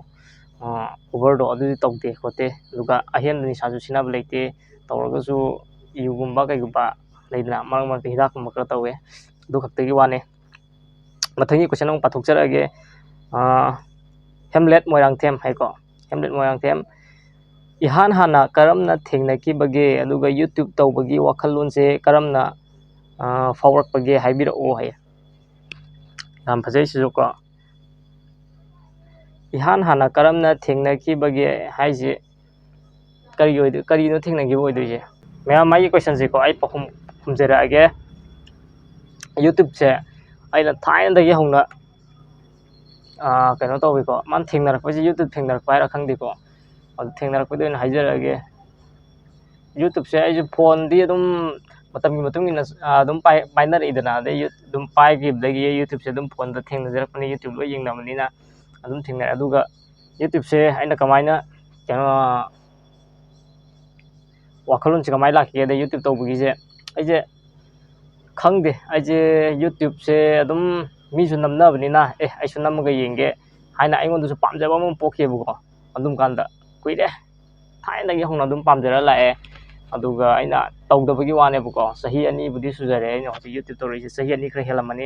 ꯑꯣꯚꯔꯗꯣ ꯑꯗꯨꯗꯤ ꯇꯧꯗꯦ ꯈꯣꯠꯇꯦ ꯑꯗꯨꯒ ꯑꯍꯦꯟꯕ ꯅꯤꯁꯥꯁꯨ ꯁꯤꯖꯤꯟꯅꯕ ꯂꯩꯇꯦ ꯇꯧꯔꯒꯁꯨ ꯌꯨꯒꯨꯝꯕ ꯀꯩꯒꯨꯝꯕ ꯂꯩꯗꯅ ꯃꯔꯛ ꯃꯔꯛꯇ ꯍꯤꯗꯥꯛꯀꯨꯝꯕ ꯈꯔ ꯇꯧꯋꯦ ꯑꯗꯨ ꯈꯛꯇꯒꯤ ꯋꯥꯅꯤ ꯃꯊꯪꯒꯤ ꯀꯣꯏꯁꯟ ꯑꯃꯨꯛ ꯄꯥꯊꯣꯛꯆꯔꯛꯑꯒꯦ ꯍꯦꯝꯂꯦꯠ ꯃꯣꯏꯔꯥꯡꯊꯦꯝ ꯍꯥꯏꯀꯣ ꯍꯦꯝꯂꯦꯠ ꯃꯣꯏꯔꯥꯡꯊꯦꯝ ꯏꯍꯥꯟ ꯍꯥꯟꯅ ꯀꯔꯝꯅ ꯊꯦꯡꯅꯈꯤꯕꯒꯦ ꯑꯗꯨꯒ ꯌꯨꯇ꯭ꯌꯨꯕ ꯇꯧꯕꯒꯤ ꯋꯥꯈꯜꯂꯣꯟꯁꯦ ꯀꯔꯝꯅ ꯐꯥꯎꯔꯛꯄꯒꯦ ꯍꯥꯏꯕꯤꯔꯛꯑꯣ ꯍꯥꯏꯌꯦ ꯌꯥꯝ ꯐꯖꯩ ꯁꯤꯁꯨꯀꯣ ꯏꯍꯥꯟ ꯍꯥꯟꯅ ꯀꯔꯝꯅ ꯊꯦꯡꯅꯈꯤꯕꯒꯦ ꯍꯥꯏꯁꯦ ꯀꯔꯤꯅꯣ ꯊꯦꯡꯅꯈꯤꯕ ꯑꯣꯏꯗꯣꯏꯁꯦ ꯃꯌꯥꯝ ꯃꯥꯒꯤ ꯀꯣꯏꯁꯟꯁꯦꯀꯣ ꯑꯩ ꯄꯥꯎꯈꯨꯝ ꯈꯨꯝꯖꯔꯛꯑꯒꯦ ꯌꯨꯇ꯭ꯌꯨꯕꯁꯦ ꯑꯩꯅ ꯊꯥꯏꯅꯗꯒꯤ ꯍꯧꯅ ꯀꯩꯅꯣ ꯇꯧꯋꯤꯀꯣ ꯃꯥꯅ ꯊꯦꯡꯅꯔꯛꯄꯁꯦ ꯌꯨꯇ꯭ꯌꯨꯕ ꯊꯦꯡꯅꯔꯛꯄ ꯍꯥꯏꯔ ꯈꯪꯗꯦꯀꯣ ꯑꯗꯨ ꯊꯦꯡꯅꯔꯛꯄꯗ ꯑꯣꯏꯅ ꯍꯥꯏꯖꯔꯛꯑꯒꯦ ꯌꯨꯇ꯭ꯌꯨꯕꯁꯦ ꯑꯩꯁꯨ ꯐꯣꯟꯗꯤ ꯑꯗꯨꯝ ꯃꯇꯝꯒꯤ ꯃꯇꯨꯡ ꯏꯟꯅ ꯑꯗꯨꯝ ꯄꯥꯏꯅꯔꯛꯏꯗꯅ ꯑꯗꯩ ꯑꯗꯨꯝ ꯄꯥꯏꯈꯤꯕꯗꯒꯤ ꯌꯨꯇ꯭ꯌꯨꯕꯁꯦ ꯑꯗꯨꯝ ꯐꯣꯟꯗ ꯊꯦꯡꯅꯖꯔꯛꯄꯅꯤ ꯌꯨꯇ꯭ꯌꯨꯕ ꯂꯣꯏ ꯌꯦꯡꯅꯕꯅꯤꯅ ꯑꯗꯨꯝ ꯊꯦꯡꯅꯔꯦ ꯑꯗꯨꯒ ꯌꯨꯇ꯭ꯌꯨꯕꯁꯦ ꯑꯩꯅ ꯀꯃꯥꯏꯅ ꯀꯩꯅꯣ ꯋꯥꯈꯜꯂꯣꯟꯁꯦ ꯀꯃꯥꯏꯅ ꯂꯥꯛꯈꯤꯒꯦꯗ ꯌꯨꯇ꯭ꯌꯨꯕ ꯇꯧꯕꯒꯤꯁꯦ ꯑꯩꯁꯦ ꯈꯪꯗꯦ ꯑꯩꯁꯦ ꯌꯨꯇ꯭ꯌꯨꯕꯁꯦ ꯑꯗꯨꯝ ꯃꯤꯁꯨ ꯅꯝꯅꯕꯅꯤꯅ ꯑꯩꯁꯨ ꯅꯝꯃꯒ ꯌꯦꯡꯒꯦ ꯍꯥꯏꯅ ꯑꯩꯉꯣꯟꯗꯁꯨ ꯄꯥꯝꯖꯕ ꯑꯃ ꯄꯣꯛꯈꯤꯕꯀꯣ ꯑꯗꯨꯝ ꯀꯥꯟꯗ ꯀꯨꯏꯔꯦ ꯊꯥꯏꯅꯗꯒꯤ ꯍꯧꯅ ꯑꯗꯨꯝ ꯄꯥꯝꯖꯔ ꯂꯥꯛꯑꯦ ꯑꯗꯨꯒ ꯑꯩꯅ ꯇꯧꯗꯕꯒꯤ ꯋꯥꯅꯦꯕꯀꯣ ꯆꯍꯤ 2ꯕꯨꯗꯤ ꯁꯨꯖꯔꯦ ꯑꯩꯅ ꯍꯧꯖꯤꯛ ꯌꯨꯇ꯭ꯌꯨꯕ ꯇꯧꯔꯛꯏꯁꯦ ꯆꯍꯤ 2 ꯈꯔ ꯍꯦꯜꯂꯝꯃꯅꯤ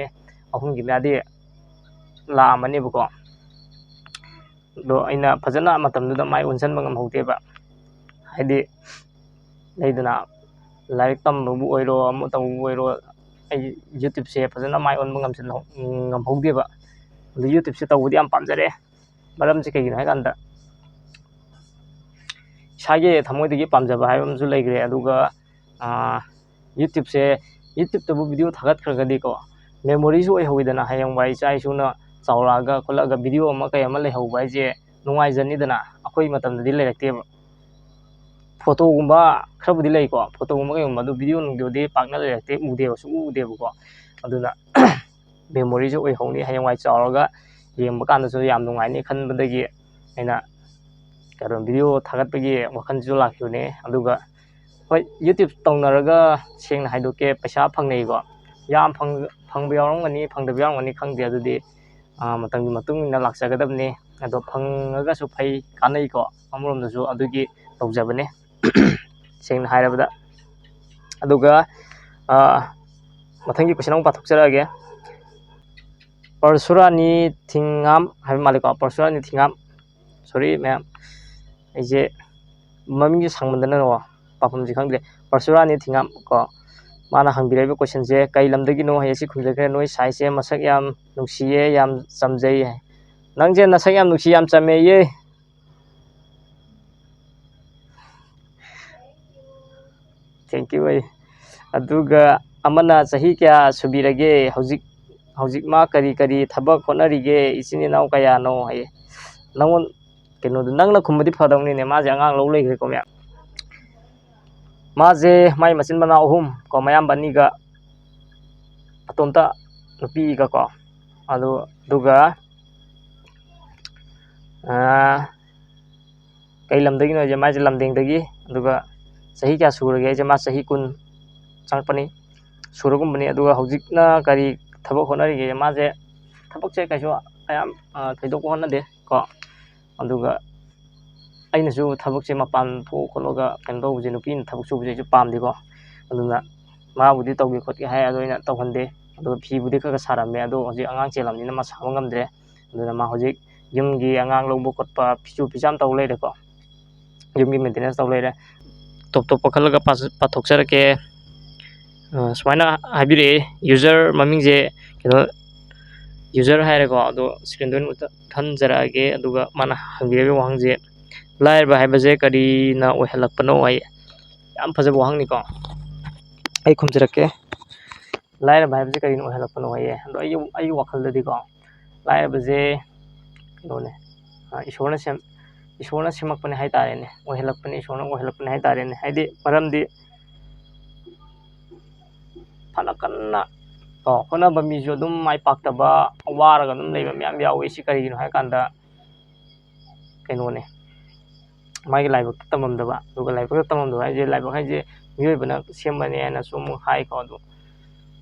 3ꯒꯤ ꯃꯌꯥꯗꯤ ꯂꯥꯛꯑꯝꯃꯅꯦꯕꯀꯣ ꯑꯗꯣ ꯑꯩꯅ ꯐꯖꯅ ꯃꯇꯝꯗꯨꯗ ꯃꯥꯏ ꯑꯣꯟꯁꯤꯟꯕ ꯉꯝꯍꯧꯗꯦꯕ ꯍꯥꯏꯗꯤ ꯂꯩꯗꯅ ꯂꯥꯏꯔꯤꯛ ꯇꯝꯕꯕꯨ ꯑꯣꯏꯔꯣ ꯑꯃ ꯇꯧꯕꯕꯨ ꯑꯣꯏꯔꯣ ꯑꯩ ꯌꯨꯇ꯭ꯌꯨꯕꯁꯦ ꯐꯖꯅ ꯃꯥꯏ ꯑꯣꯟꯕ ꯉꯝꯍꯧꯗꯦꯕ ꯑꯗꯨ ꯌꯨꯇ꯭ꯌꯨꯕꯁꯦ ꯇꯧꯕꯗꯤ ꯌꯥꯝ ꯄꯥꯝꯖꯔꯦ ꯃꯔꯝꯁꯤ ꯀꯩꯒꯤꯅꯣ ꯍꯥꯏ ꯀꯥꯟꯗ ꯏꯁꯥꯒꯤ ꯊꯃꯣꯏꯗꯒꯤ ꯄꯥꯝꯖꯕ ꯍꯥꯏꯕ ꯑꯃꯁꯨ ꯂꯩꯈ꯭ꯔꯦ ꯑꯗꯨꯒ ꯌꯨꯇ꯭ꯌꯨꯕꯇꯕꯨ ꯚꯤꯗꯤꯑꯣ ꯊꯥꯒꯠꯈ꯭ꯔꯒꯗꯤꯀꯣ ꯃꯦꯃꯣꯔꯤꯁꯨ ꯑꯣꯏꯍꯧꯋꯤꯗꯅ ꯍꯌꯦꯡꯋꯥꯏ ꯏꯆꯥ ꯏꯁꯨꯅ ꯆꯥꯎꯔꯛꯑꯒ ꯈꯣꯠꯂꯛꯑꯒ ꯚꯤꯗꯤꯑꯣ ꯑꯃ ꯀꯩ ꯑꯃ ꯂꯩꯍꯧꯕ ꯍꯥꯏꯁꯦ ꯅꯨꯡꯉꯥꯏꯖꯅꯤꯗꯅ ꯑꯩꯈꯣꯏ ꯃꯇꯝꯗꯗꯤ ꯂꯩꯔꯛꯇꯦꯕ ꯐꯣꯇꯣꯒꯨꯝꯕ ꯈꯔꯕꯨꯗꯤ ꯂꯩꯀꯣ ꯐꯣꯇꯣꯒꯨꯝꯕ ꯀꯩꯒꯨꯝꯕ ꯑꯗꯨ ꯚꯤꯗꯤꯑꯣ ꯅꯨꯡꯗꯤꯑꯣꯗꯤ ꯄꯥꯛꯅ ꯂꯩꯔꯛꯇꯦ ꯎꯗꯦꯕ ꯁꯨꯡꯎ ꯎꯗꯦꯕꯀꯣ ꯑꯗꯨꯅ ꯃꯦꯃꯣꯔꯤꯁꯨ ꯑꯣꯏꯍꯧꯅꯤ ꯍꯌꯦꯡꯋꯥꯏ ꯆꯥꯎꯔꯒ ꯌꯦꯡꯕ ꯀꯥꯟꯗꯁꯨ ꯌꯥꯝ ꯅꯨꯡꯉꯥꯏꯅꯤ ꯈꯟꯕꯗꯒꯤ ꯑꯩꯅ ꯚꯤꯗꯤꯑꯣ ꯊꯥꯒꯠꯄꯒꯤ ꯋꯥꯈꯜꯁꯨ ꯂꯥꯛꯈꯤꯕꯅꯦ ꯑꯗꯨꯒ ꯍꯣꯏ ꯌꯨꯇ꯭ꯌꯨꯕ ꯇꯧꯅꯔꯒ ꯁꯦꯡꯅ ꯍꯥꯏꯗꯣꯛꯀꯦ ꯄꯩꯁా ꯐꯪꯅꯩꯀꯣ ꯌꯥꯝ ꯐꯪꯕ ꯌꯥꯎꯔꯝꯒꯅꯤ ꯐꯪꯗꯕ ꯌꯥꯎꯔꯝꯒꯅꯤ ꯈꯪꯗꯦ ꯑꯗꯨꯗꯤ ꯃꯇꯝꯒꯤ ꯃꯇꯨꯡ ꯏꯟꯅ ꯂꯥꯛꯆꯒꯗꯕꯅꯤ ꯑꯗꯣ ꯐꯪꯉꯒꯁꯨ ꯐꯩ ꯀꯥꯟꯅꯩꯀꯣ ꯑꯃꯔꯣꯝꯗꯁꯨ ꯑꯗꯨꯒꯤ ꯇꯧꯖꯕꯅꯦ ꯁꯦꯡꯅ ꯍꯥꯏꯔꯕꯗ ꯑꯗꯨꯒ ꯃꯊꯪꯒꯤ ꯀꯣꯏꯁꯟ ꯑꯃꯨꯛ ꯄꯥꯊꯣꯛꯆꯔꯛꯑꯒꯦ ꯄꯔꯁꯨꯔꯥꯅꯤ ꯊꯤꯡꯉꯥꯝ ꯍꯥꯏꯕ ꯃꯥꯜꯂꯦꯀꯣ ꯄꯔꯁꯨꯔꯥꯅꯤ ꯊꯤꯡꯉꯥꯝ ꯁꯣꯔꯤ ꯃꯌꯥꯝ ꯑꯩꯁꯦ ꯃꯃꯤꯡꯁꯦ ꯁꯥꯡꯃꯟꯗꯅꯀꯣ ꯄꯥꯐꯝꯁꯦ ꯈꯪꯗ꯭ꯔꯦ ꯄꯔꯁꯨꯔꯥꯅꯤ ꯊꯤꯡꯉꯥꯝ ꯀꯣ ꯃꯥꯅ ꯍꯪꯕꯤꯔꯛꯏꯕ ꯀꯣꯏꯁꯟꯁꯦ ꯀꯩ ꯂꯝꯗꯒꯤꯅꯣ ꯍꯥꯏ ꯑꯁꯤ ꯈꯨꯝꯖꯈ꯭ꯔꯦ ꯅꯣꯏ ꯁꯥꯏꯁꯦ ꯃꯁꯛ ꯌꯥꯝ ꯅꯨꯡꯁꯤꯌꯦ ꯌꯥꯝ ꯆꯝꯖꯩ ꯍꯥꯏ ꯅꯪꯁꯦ ꯅꯁꯛ ꯌꯥꯝ ꯅꯨꯡꯁꯤ ꯌꯥꯝ ꯆꯝꯃꯦꯌꯦ ꯊꯦꯡꯛ ꯌꯨ ꯑꯗꯨꯒ ꯑꯃꯅ ꯆꯍꯤ ꯀꯌꯥ ꯁꯨꯕꯤꯔꯒꯦ ꯍꯧꯖꯤꯛ ꯃꯥ ꯀꯔꯤ ꯊꯕꯛ ꯍꯣꯠꯅꯔꯤꯒꯦ ꯏꯆꯤꯟ ꯏꯅꯥꯎ ꯀꯌꯥꯅꯣ ꯍꯥꯏꯌꯦ ꯀꯩꯅꯣꯗꯣ ꯅꯪꯅ ꯈꯨꯝꯕꯗꯤ ꯐꯗꯧꯅꯤꯅꯦ ꯃꯥꯁꯦ ꯑꯉꯥꯡ ꯂꯧ ꯂꯩꯈ꯭ꯔꯦꯀꯣ ꯃꯌꯥꯝ ꯃꯥꯁꯦ ꯃꯥꯏ ꯃꯆꯤꯟ ꯃꯅꯥꯎ 3 ꯀꯣ ꯃꯌꯥꯝꯕ 2ꯒ ꯑꯇꯣꯝꯇ ꯅꯨꯄꯤꯒꯀꯣ ꯑꯗꯨꯒ ꯀꯩ ꯂꯝꯗꯒꯤꯅꯣ ꯍꯥꯏꯁꯦ ꯃꯥꯁꯦ ꯂꯝꯗꯦꯡꯗꯒꯤ ꯑꯗꯨꯒ ꯆꯍꯤ ꯀꯌꯥ ꯁꯨꯔꯒꯦ ꯍꯥꯏꯁꯦ ꯃꯥ ꯆꯍꯤ 10 ꯆꯪꯉꯛꯄꯅꯤ ꯁꯨꯔꯒꯨꯝꯕꯅꯤ ꯑꯗꯨꯒ ꯍꯧꯖꯤꯛꯅ ꯀꯔꯤ ꯊꯕꯛ ꯍꯣꯠꯅꯔꯤꯒꯦ ꯃꯥꯁꯦ ꯊꯕꯛꯁꯦ ꯀꯩꯁꯨ ꯌꯥꯝ ꯊꯣꯏꯗꯣꯛꯄ ꯍꯣꯠꯅꯗꯦ ꯀꯣ ꯑꯗꯨꯒ ꯑꯩꯅꯁꯨ ꯊꯕꯛꯁꯦ ꯃꯄꯥꯟ ꯊꯣꯛ ꯈꯣꯠꯂꯒ ꯀꯩꯅꯣ ꯇꯧꯕꯁꯦ ꯅꯨꯄꯤꯅ ꯊꯕꯛ ꯁꯨꯕꯁꯦ ꯑꯩꯁꯨ ꯄꯥꯝꯗꯦꯀꯣ ꯑꯗꯨꯅ ꯃꯥꯕꯨꯗꯤ ꯇꯧꯒꯦ ꯈꯣꯠꯀꯦ ꯍꯥꯏ ꯑꯗꯣ ꯑꯩꯅ ꯇꯧꯍꯟꯗꯦ ꯑꯗꯨꯒ ꯐꯤꯕꯨꯗꯤ ꯈꯔ ꯁꯥꯔꯝꯃꯦ ꯑꯗꯣ ꯍꯧꯖꯤꯛ ꯑꯉꯥꯡ ꯆꯦꯜꯂꯝꯅꯤꯅ ꯃꯥ ꯁꯥꯕ ꯉꯝꯗ꯭ꯔꯦ ꯑꯗꯨꯅ ꯃꯥ ꯍꯧꯖꯤꯛ ꯌꯨꯝꯒꯤ ꯑꯉꯥꯡ ꯂꯧꯕ ꯈꯣꯠꯄ ꯐꯤꯁꯨ ꯐꯤꯖꯥꯝ ꯇꯧ ꯂꯩꯔꯦꯀꯣ ꯌꯨꯝꯒꯤ ꯃꯦꯟꯇꯦꯅꯦꯟꯁ ꯇꯧ ꯂꯩꯔꯦ ꯇꯣꯞ ꯇꯣꯞꯄ ꯈꯜꯂꯒ ꯄꯥꯊꯣꯛꯆꯔꯛꯀꯦ ꯁꯨꯃꯥꯏꯅ ꯍꯥꯏꯕꯤꯔꯛꯑꯦ ꯌꯨꯖꯔ ꯃꯃꯤꯡꯁꯦ ꯀꯩꯅꯣ ꯌꯨꯖꯔ ꯍꯥꯏꯔꯦꯀꯣ ꯑꯗꯣ ꯁ꯭ꯀ꯭ꯔꯤꯟꯗ ꯑꯣꯏꯅ ꯈꯟꯖꯔꯛꯑꯒꯦ ꯑꯗꯨꯒ ꯃꯥꯅ ꯍꯪꯕꯤꯔꯤꯕ ꯋꯥꯍꯪꯁꯦ ꯂꯥꯏꯔꯕ ꯍꯥꯏꯕꯁꯦ ꯀꯔꯤꯅ ꯑꯣꯏꯍꯜꯂꯛꯄꯅꯣ ꯍꯥꯏ ꯌꯥꯝ ꯐꯖꯕ ꯋꯥꯍꯪꯅꯤꯀꯣ ꯑꯩ ꯈꯨꯝꯖꯔꯛꯀꯦ ꯂꯥꯏꯔꯕ ꯍꯥꯏꯕꯁꯦ ꯀꯔꯤꯅ ꯑꯣꯏꯍꯜꯂꯛꯄꯅꯣ ꯍꯥꯏꯌꯦ ꯑꯗꯣ ꯑꯩꯒꯤ ꯋꯥꯈꯜꯗꯗꯤꯀꯣ ꯂꯥꯏꯔꯕꯁꯦ ꯀꯩꯅꯣꯅꯦ ꯏꯁꯣꯔꯅ ꯁꯦꯝꯃꯛꯄꯅꯦ ꯍꯥꯏꯇꯥꯔꯦꯅꯦ ꯑꯣꯏꯍꯜꯂꯛꯄꯅꯦ ꯏꯁꯣꯔꯅ ꯑꯣꯏꯍꯜꯂꯛꯄꯅꯦ ꯍꯥꯏꯇꯥꯔꯦꯅꯦ ꯍꯥꯏꯗꯤ ꯃꯔꯝꯗꯤ ꯐꯅ ꯀꯟꯅ ꯍꯣꯠꯅꯕ ꯃꯤꯁꯨ ꯑꯗꯨꯝ ꯃꯥꯏ ꯄꯥꯛꯇꯕ ꯋꯥꯔꯒ ꯑꯗꯨꯝ ꯂꯩꯕ ꯃꯌꯥꯝ ꯌꯥꯎꯏ ꯁꯤ ꯀꯔꯤꯒꯤꯅꯣ ꯍꯥꯏ ꯀꯥꯟꯗ ꯀꯩꯅꯣꯅꯦ ꯃꯥꯒꯤ ꯂꯥꯏꯕꯛꯇ ꯇꯝꯃꯝꯗꯕ ꯑꯗꯨꯒ ꯂꯥꯏꯕꯛꯇ ꯇꯝꯃꯝꯗꯕ ꯍꯥꯏꯁꯦ ꯂꯥꯏꯕꯛ ꯍꯥꯏꯁꯦ ꯃꯤꯑꯣꯏꯕꯅ ꯁꯦꯝꯕꯅꯦ ꯍꯥꯏꯅꯁꯨ ꯑꯃꯨꯛ ꯍꯥꯏꯀꯣ ꯑꯗꯨ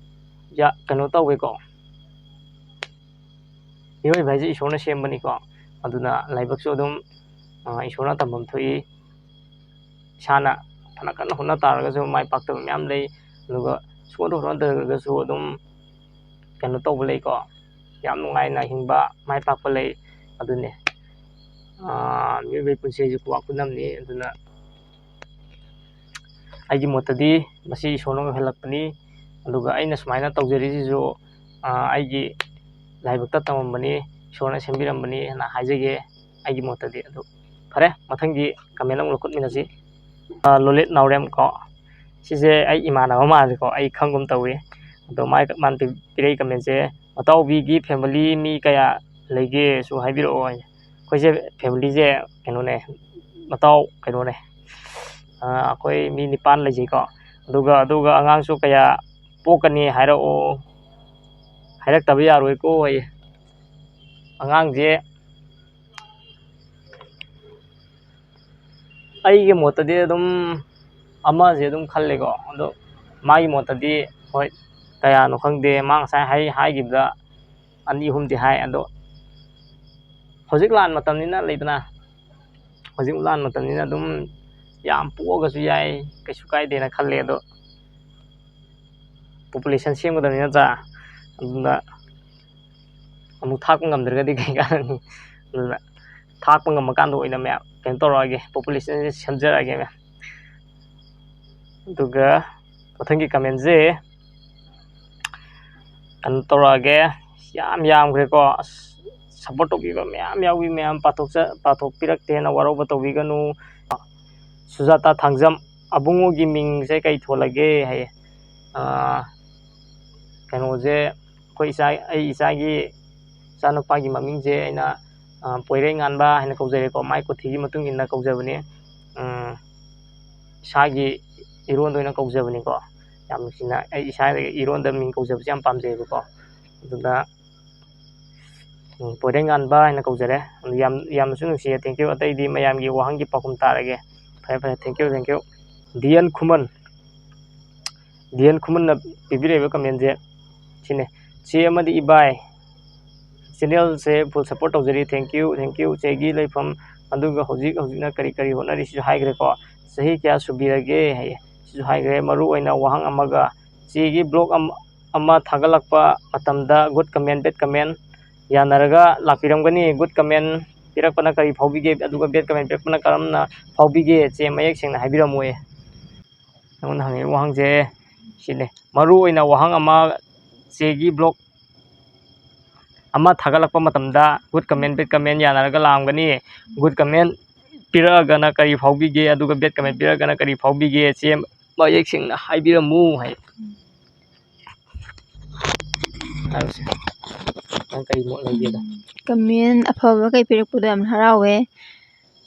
ꯀꯩꯅꯣ ꯇꯧꯋꯦꯀꯣ ꯃꯤꯑꯣꯏꯕ ꯍꯥꯏꯁꯦ ꯏꯁꯣꯔꯅ ꯁꯦꯝꯕꯅꯤꯀꯣ ꯑꯗꯨꯅ ꯂꯥꯏꯕꯛꯁꯨ ꯑꯗꯨꯝ ꯏꯁꯣꯔꯅ ꯇꯝꯐꯝ ꯊꯣꯛꯏ ꯏꯁꯥꯅ ꯐꯅ ꯀꯟꯅ ꯍꯣꯠꯅ ꯇꯥꯔꯒꯁꯨ ꯃꯥꯏ ꯄꯥꯛꯇꯕ ꯃꯌꯥꯝ ꯂꯩ ꯑꯗꯨꯒ ꯁꯨꯡꯍꯣꯠ ꯍꯣꯠꯅꯗ꯭ꯔꯒꯁꯨ ꯑꯗꯨꯝ ꯀꯩꯅꯣ ꯇꯧꯕ ꯂꯩꯀꯣ ꯌꯥꯝ ꯅꯨꯡꯉꯥꯏꯅ ꯍꯤꯡꯕ ꯃꯥꯏ ꯄꯥꯛꯄ ꯂꯩ ꯑꯗꯨꯅꯦ ꯃꯤꯑꯣꯏꯕꯒꯤ ꯄꯨꯟꯁꯤ ꯍꯥꯏꯁꯤ ꯈꯨꯋꯥ ꯈꯨꯅꯝꯅꯤ ꯑꯗꯨꯅ ꯑꯩꯒꯤ ꯃꯣꯠꯇꯗꯤ ꯃꯁꯤ ꯏꯁꯣꯔꯅ ꯑꯣꯏꯍꯜꯂꯛꯄꯅꯤ ꯑꯗꯨꯒ ꯑꯩꯅ ꯁꯨꯃꯥꯏꯅ ꯇꯧꯖꯔꯤꯁꯤꯁꯨ ꯑꯩꯒꯤ ꯂꯥꯏꯕꯛꯇ ꯇꯝꯃꯝꯕꯅꯤ ꯏꯁꯣꯔꯅ ꯁꯦꯝꯕꯤꯔꯝꯕꯅꯤ ꯍꯥꯏꯅ ꯍꯥꯏꯖꯒꯦ ꯑꯩꯒꯤ ꯃꯣꯠꯇꯗꯤ ꯑꯗꯨ ꯐꯔꯦ ꯃꯊꯪꯒꯤ ꯀꯃꯦꯟ ꯑꯃꯨꯛ ꯂꯧꯈꯠꯃꯤꯟꯅꯁꯤ ꯂꯣꯂꯤꯠ ꯅꯥꯎꯔꯦꯝ ꯀꯣ ꯁꯤꯁꯦ ꯑꯩ ꯏꯃꯥꯟꯅꯕ ꯃꯥꯜꯂꯦꯀꯣ ꯑꯩ ꯈꯪꯒꯨꯝ ꯇꯧꯏ ꯑꯗꯣ ꯃꯥꯅ ꯄꯤꯔꯛꯏ ꯀꯃꯦꯟꯁꯦ ꯃꯇꯥꯎꯕꯤꯒꯤ ꯐꯦꯃꯤꯂꯤ ꯃꯤ ꯀꯌꯥ ꯂꯩꯒꯦꯁꯨ ꯍꯥꯏꯕꯤꯔꯛꯑꯣ ꯑꯩꯈꯣꯏꯁꯦ ꯐꯦꯃꯤꯂꯤꯁꯦ ꯀꯩꯅꯣꯅꯦ ꯃꯇꯥꯎ ꯀꯩꯅꯣꯅꯦ ꯑꯩꯈꯣꯏ ꯃꯤ 9 ꯂꯩꯖꯩꯀꯣ ꯑꯗꯨꯒ ꯑꯉꯥꯡꯁꯨ ꯀꯌꯥ ꯄꯣꯛꯀꯅꯤ ꯍꯥꯏꯔꯛꯑꯣ ꯍꯥꯏꯔꯛꯇꯕ ꯌꯥꯔꯣꯏꯀꯣ ꯑꯩ ꯑꯉꯥꯡꯁꯦ ꯑꯩꯒꯤ ꯃꯣꯠꯇꯗꯤ ꯑꯗꯨꯝ ꯑꯃꯁꯦ ꯑꯗꯨꯝ ꯈꯜꯂꯦꯀꯣ ꯑꯗꯣ ꯃꯥꯒꯤ ꯃꯣꯠꯇꯗꯤ ꯍꯣꯏ ꯀꯌꯥꯅꯣ ꯈꯪꯗꯦ ꯃꯥ ꯉꯁꯥꯏ ꯍꯥꯏꯈꯤꯕꯗ 2, 3ꯗꯤ ꯍꯥꯏ ꯑꯗꯣ ꯍꯧꯖꯤꯛ ꯂꯥꯟ ꯃꯇꯝꯅꯤꯅ ꯂꯩꯗꯅ ꯍꯧꯖꯤꯛ ꯂꯥꯟ ꯃꯇꯝꯅꯤꯅ ꯑꯗꯨꯝ ꯌꯥꯝ ꯄꯣꯛꯑꯒꯁꯨ ꯌꯥꯏ ꯀꯩꯁꯨ ꯀꯥꯏꯗꯦꯅ ꯈꯜꯂꯦ ꯑꯗꯣ ꯄꯣꯄꯨꯂꯦꯁꯟ ꯁꯦꯝꯒꯗꯕꯅꯤ ꯅꯠꯇ꯭ꯔꯥ ꯑꯗꯨꯅ ꯑꯃꯨꯛ ꯊꯥꯛꯄ ꯉꯝꯗ꯭ꯔꯒꯗꯤ ꯀꯩ ꯀꯥꯟꯅꯅꯤ ꯑꯗꯨꯅ ꯊꯥꯛꯄ ꯉꯝꯃꯀꯥꯟꯗ ꯑꯣꯏꯅ ꯃꯌꯥꯝ ꯀꯩꯅꯣ ꯇꯧꯔꯛꯑꯒꯦ ꯄꯣꯄꯨꯂꯦꯁꯟꯁꯦ ꯁꯦꯝꯖꯔꯛꯑꯒꯦ ꯃꯌꯥꯝ ꯑꯗꯨꯒ ꯃꯊꯪꯒꯤ ꯀꯃꯦꯟꯁꯦ ꯀꯩꯅꯣ ꯇꯧꯔꯛꯑꯒꯦ ꯌꯥꯝ ꯌꯥꯝꯈ꯭ꯔꯦꯀꯣ ꯑꯁ ꯁꯞꯄꯣꯔꯠ ꯇꯧꯕꯤꯕ ꯃꯌꯥꯝ ꯌꯥꯎꯏ ꯃꯌꯥꯝ ꯄꯥꯊꯣꯛꯄꯤꯔꯛꯇꯦꯅ ꯋꯥꯔꯧꯕ ꯇꯧꯕꯤꯒꯅꯨ ꯁꯨꯖꯥꯇꯥ ꯊꯥꯡꯖꯝ ꯑꯕꯨꯡꯉꯣꯒꯤ ꯃꯤꯡꯁꯦ ꯀꯩ ꯊꯣꯜꯂꯒꯦ ꯍꯥꯏꯌꯦ ꯀꯩꯅꯣꯁꯦ ꯑꯩ ꯏꯆꯥꯒꯤ ꯏꯆꯥꯅꯨꯄꯥꯒꯤ ꯃꯃꯤꯡꯁꯦ ꯑꯩꯅ ꯄꯣꯏꯔꯩꯉꯥꯟꯕ ꯍꯥꯏꯅ ꯀꯧꯖꯔꯦꯀꯣ ꯃꯥꯏ ꯀꯨꯊꯤꯒꯤ ꯃꯇꯨꯡ ꯏꯟꯅ ꯀꯧꯖꯕꯅꯤ ꯏꯁꯥꯒꯤ ꯏꯔꯣꯟꯗ ꯑꯣꯏꯅ ꯀꯧꯖꯕꯅꯤꯀꯣ ꯌꯥꯝ ꯅꯨꯡꯁꯤꯅ ꯑꯩ ꯏꯁꯥꯗ ꯏꯔꯣꯟꯗ ꯃꯤꯡ ꯀꯧꯖꯕꯁꯦ ꯌꯥꯝ ꯄꯥꯝꯖꯩꯑꯕꯀꯣ ꯑꯗꯨꯅ ꯄꯣꯏꯔꯩꯉꯥꯟꯕ ꯍꯥꯏꯅ ꯀꯧꯖꯔꯦ ꯑꯗꯨ ꯌꯥꯝꯅꯁꯨ ꯅꯨꯡꯁꯤꯌꯦ ꯊꯦꯡꯀ꯭ꯌꯨ ꯑꯇꯩꯗꯤ ꯃꯌꯥꯝꯒꯤ ꯋꯥꯍꯪꯒꯤ ꯄꯥꯎꯈꯨꯝ ꯇꯥꯔꯒꯦ ꯐꯔꯦ ꯐꯔꯦ ꯊꯦꯡꯀ꯭ꯌꯨ ꯗꯤꯑꯟ ꯈꯨꯃꯟꯅ ꯄꯤꯕꯤꯔꯛꯏꯕ ꯀꯃꯦꯟꯁꯦ ꯁꯤꯅꯦ ꯆꯦ ꯑꯃꯗꯤ ꯏꯕꯥꯏ ꯆꯦꯅꯦꯜꯁꯦ ꯐꯨꯜ ꯁꯞꯄꯣꯔꯠ ꯇꯧꯖꯔꯤ ꯊꯦꯡꯀ꯭ꯌꯨ ꯆꯦꯒꯤ ꯂꯩꯐꯝ ꯑꯗꯨꯒ ꯍꯧꯖꯤꯛꯅ ꯀꯔꯤ ꯍꯣꯠꯅꯔꯤ ꯁꯤꯁꯨ ꯍꯥꯏꯈ꯭ꯔꯦꯀꯣ ꯆꯍꯤ ꯀꯌꯥ ꯁꯨꯕꯤꯔꯒꯦ ꯍꯥꯏꯌꯦ ꯁꯤꯁꯨ ꯍꯥꯏꯈ꯭ꯔꯦ ꯃꯔꯨꯑꯣꯏꯅ ꯋꯥꯍꯪ ꯑꯃꯒ ꯆꯦꯒꯤ ꯕ꯭ꯂꯣꯛ ꯑꯃ ꯊꯥꯒꯠꯂꯛꯄ ꯃꯇꯝꯗ ꯒꯨꯗ ꯀꯃꯦꯟ ꯕꯦꯗ ꯀꯃꯦꯟ ꯌꯥꯅꯔꯒ ꯂꯥꯛꯄꯤꯔꯝꯒꯅꯤ ꯒꯨꯗꯀꯃꯦꯟ ꯄꯤꯔꯛꯄꯅ ꯀꯔꯤ ꯐꯥꯎꯕꯤꯒꯦ ꯑꯗꯨꯒ ꯕꯦꯗ ꯀꯃꯦꯟ ꯄꯤꯔꯛꯄꯅ ꯀꯔꯝꯅ ꯐꯥꯎꯕꯤꯒꯦ ꯆꯦ ꯃꯌꯦꯛ ꯁꯦꯡꯅ ꯍꯥꯏꯕꯤꯔꯝꯃꯣꯏ ꯑꯩꯉꯣꯟꯗ ꯍꯪꯉꯤꯕ ꯋꯥꯍꯪꯁꯦ ꯁꯤꯅꯦ ꯃꯔꯨꯑꯣꯏꯅ ꯋꯥꯍꯪ ꯑꯃ ꯆꯦꯒꯤ ꯕ꯭ꯂꯣꯛ ꯑꯃ ꯊꯥꯒꯠꯂꯛꯄ ꯃꯇꯝꯗ ꯒꯨꯗ ꯀꯃꯦꯟ ꯕꯦꯗ ꯀꯃꯦꯟ ꯌꯥꯅꯔꯒ ꯂꯥꯛꯑꯝꯒꯅꯤ ꯒꯨꯗ ꯀꯃꯦꯟ ꯄꯤꯔꯛꯑꯒꯅ ꯀꯔꯤ ꯐꯥꯎꯕꯤꯒꯦ ꯑꯗꯨꯒ ꯕꯦꯗ ꯀꯃꯦꯟ ꯄꯤꯔꯛꯑꯒꯅ ꯀꯔꯤ ꯐꯥꯎꯕꯤꯒꯦ ꯆꯦ ꯃꯌꯦꯛ ꯁꯦꯡꯅ ꯍꯥꯏꯕꯤꯔꯝꯃꯨ ꯍꯥꯏ ꯍꯥꯏꯕꯁꯦ ꯅꯪ ꯀꯔꯤ ꯃꯣꯠ ꯂꯩꯒꯦꯗ ꯀꯃꯦꯟ ꯑꯐꯕ ꯀꯩ ꯄꯤꯔꯛꯄꯗꯣ ꯌꯥꯝ ꯍꯔꯥꯎꯋꯦ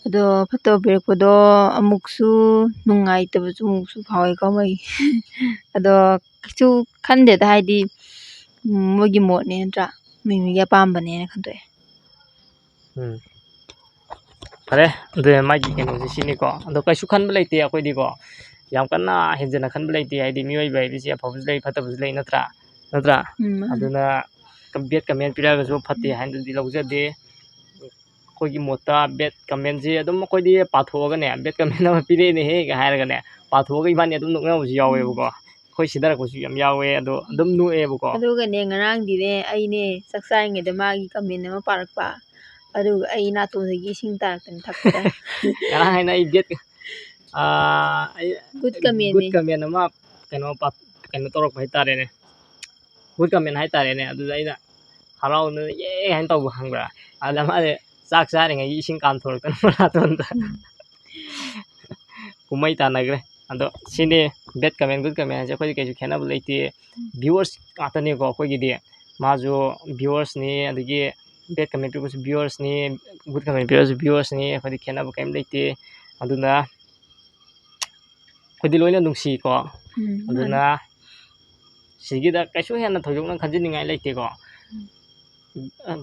ꯑꯗꯣ ꯐꯠꯇꯕ ꯄꯤꯔꯛꯄꯗꯣ ꯑꯃꯨꯛꯁꯨ ꯅꯨꯡꯉꯥꯏꯇꯕꯁꯨ ꯑꯃꯨꯛꯁꯨ ꯐꯥꯎꯋꯦꯀꯣ ꯃꯣꯏ ꯑꯗꯣ ꯀꯩꯁꯨ ꯈꯟꯗꯦꯗ ꯍꯥꯏꯗꯤ ꯃꯣꯏꯒꯤ ꯃꯣꯠꯅꯦ ꯅꯠꯇ꯭ꯔꯥ ꯃꯤꯒꯤ ꯑꯄꯥꯝꯕꯅꯦꯅ ꯈꯟꯗꯣꯛꯑꯦ ꯐꯔꯦ ꯑꯗꯨ ꯃꯥꯒꯤ ꯀꯩꯅꯣꯁꯦ ꯁꯤꯅꯤꯀꯣ ꯑꯗꯣ ꯀꯩꯁꯨ ꯈꯟꯕ ꯂꯩꯇꯦ ꯑꯩꯈꯣꯏꯗꯤꯀꯣ ꯌꯥꯝ ꯀꯟꯅ ꯍꯦꯟꯖꯟꯅ ꯈꯟꯕ ꯂꯩꯇꯦ ꯍꯥꯏꯗꯤ ꯃꯤꯑꯣꯏꯕ ꯍꯥꯏꯕꯁꯤ ꯑꯐꯕꯁꯨ ꯂꯩ ꯐꯠꯇꯕꯁꯨ ꯂꯩ ꯅꯠꯇ꯭ꯔꯥ ꯃꯥꯅꯦ. ꯑꯗꯨꯅ ꯕꯦꯗ ꯀꯃꯦꯟ ꯄꯤꯔꯛꯑꯒꯁꯨ ꯐꯠꯇꯦ ꯍꯥꯏꯅꯗꯤ ꯂꯧꯖꯗꯦ ꯑꯩꯈꯣꯏꯒꯤ ꯃꯣꯠꯇ ꯕꯦꯗ ꯀꯃꯦꯟꯁꯤ ꯑꯗꯨꯝ ꯑꯩꯈꯣꯏꯗꯤ ꯄꯥꯊꯣꯛꯑꯒꯅꯦ ꯕꯦꯗ ꯀꯃꯦꯟ ꯑꯃ ꯄꯤꯔꯛꯑꯦꯅꯦꯍꯦꯒ ꯍꯥꯏꯔꯒꯅꯦ ꯄꯥꯊꯣꯛꯑꯒ ꯏꯕꯥꯅꯤ ꯑꯗꯨꯝ ꯅꯣꯛꯅꯕꯁꯨ ꯌꯥꯎꯋꯦꯕꯀꯣ ꯑꯩꯈꯣꯏ ꯁꯤꯗꯔꯛꯄꯁꯨ ꯌꯥꯝ ꯌꯥꯎꯋꯦ ꯑꯗꯣ ꯑꯗꯨꯝ ꯅꯣꯛꯑꯦꯕꯀꯣ ꯑꯗꯨꯒꯅꯦ ꯉꯔꯥꯡꯗꯤꯅꯦ ꯑꯩꯅꯦ ꯆꯥꯛ ꯆꯥꯔꯤꯉꯩꯗ ꯃꯥꯒꯤ ꯀꯃꯦꯟ ꯑꯃ ꯄꯥꯔꯛꯄ ꯑꯗꯨꯒ ꯑꯩ ꯅꯥꯇꯣꯟꯗꯒꯤ ꯏꯁꯤꯡ ꯇꯥꯔꯛꯇꯅ ꯊꯛꯄꯗ ꯉꯔꯥꯡ ꯍꯥꯏꯅ ꯑꯩ ꯒꯨꯗ ꯒꯨꯗ ꯀꯃꯦꯟꯅꯦ. ꯀꯃꯦꯟ ꯑꯃ ꯀꯩꯅꯣ ꯇꯧꯔꯛꯄ ꯍꯥꯏꯇꯥꯔꯦꯅꯦ ꯒꯨꯗ ꯀꯃꯦꯟ ꯍꯥꯏꯇꯥꯔꯦꯅꯦ ꯑꯗꯨꯗ ꯑꯩꯅ ꯍꯔꯥꯎꯅ ꯍꯥꯏꯅ ꯇꯧꯕ ꯈꯪꯕ꯭ꯔꯥ ꯑꯗ ꯃꯥꯁꯦ ꯆꯥꯛ ꯆꯥꯔꯤꯉꯩꯒꯤ ꯏꯁꯤꯡ ꯀꯥꯝꯊꯣꯔꯛꯇꯅ ꯅꯥꯇꯣꯟꯗ ꯀꯨꯝꯍꯩ ꯇꯥꯟꯅꯈ꯭ꯔꯦ ꯑꯗꯣ ꯁꯤꯅꯤ ꯕꯦꯗ ꯀꯃꯦꯟ ꯒꯨꯗ ꯀꯃꯦꯟ ꯍꯥꯏꯁꯦ ꯑꯩꯈꯣꯏꯗꯤ ꯀꯩꯁꯨ ꯈꯦꯠꯅꯕ ꯂꯩꯇꯦ ꯚ꯭ꯌꯨꯋꯔꯁ ꯉꯥꯛꯇꯅꯦꯀꯣ ꯑꯩꯈꯣꯏꯒꯤꯗꯤ ꯃꯥꯁꯨ ꯚ꯭ꯌꯨꯋꯔꯁꯅꯤ ꯑꯗꯒꯤ ꯕꯦꯗ ꯀꯃꯦꯟ ꯄꯤꯔꯛꯄꯁꯨ ꯚ꯭ꯌꯨꯋꯔꯁꯅꯤ ꯒꯨꯗ ꯀꯃꯦꯟ ꯄꯤꯔꯛꯑꯁꯨ ꯚ꯭ꯌꯨꯋꯔꯁꯅꯤ ꯑꯩꯈꯣꯏꯗꯤ ꯈꯦꯠꯅꯕ ꯀꯩꯝ ꯂꯩꯇꯦ ꯑꯗꯨꯅ ꯑꯩꯈꯣꯏꯗꯤ ꯂꯣꯏꯅ ꯅꯨꯡꯁꯤꯀꯣ ꯑꯗꯨꯅ ꯁꯤꯒꯤꯗ ꯀꯩꯁꯨ ꯍꯦꯟꯅ ꯊꯣꯏꯗꯣꯛꯅ ꯈꯟꯖꯤꯟꯅꯤꯡꯉꯥꯏ ꯂꯩꯇꯦꯀꯣ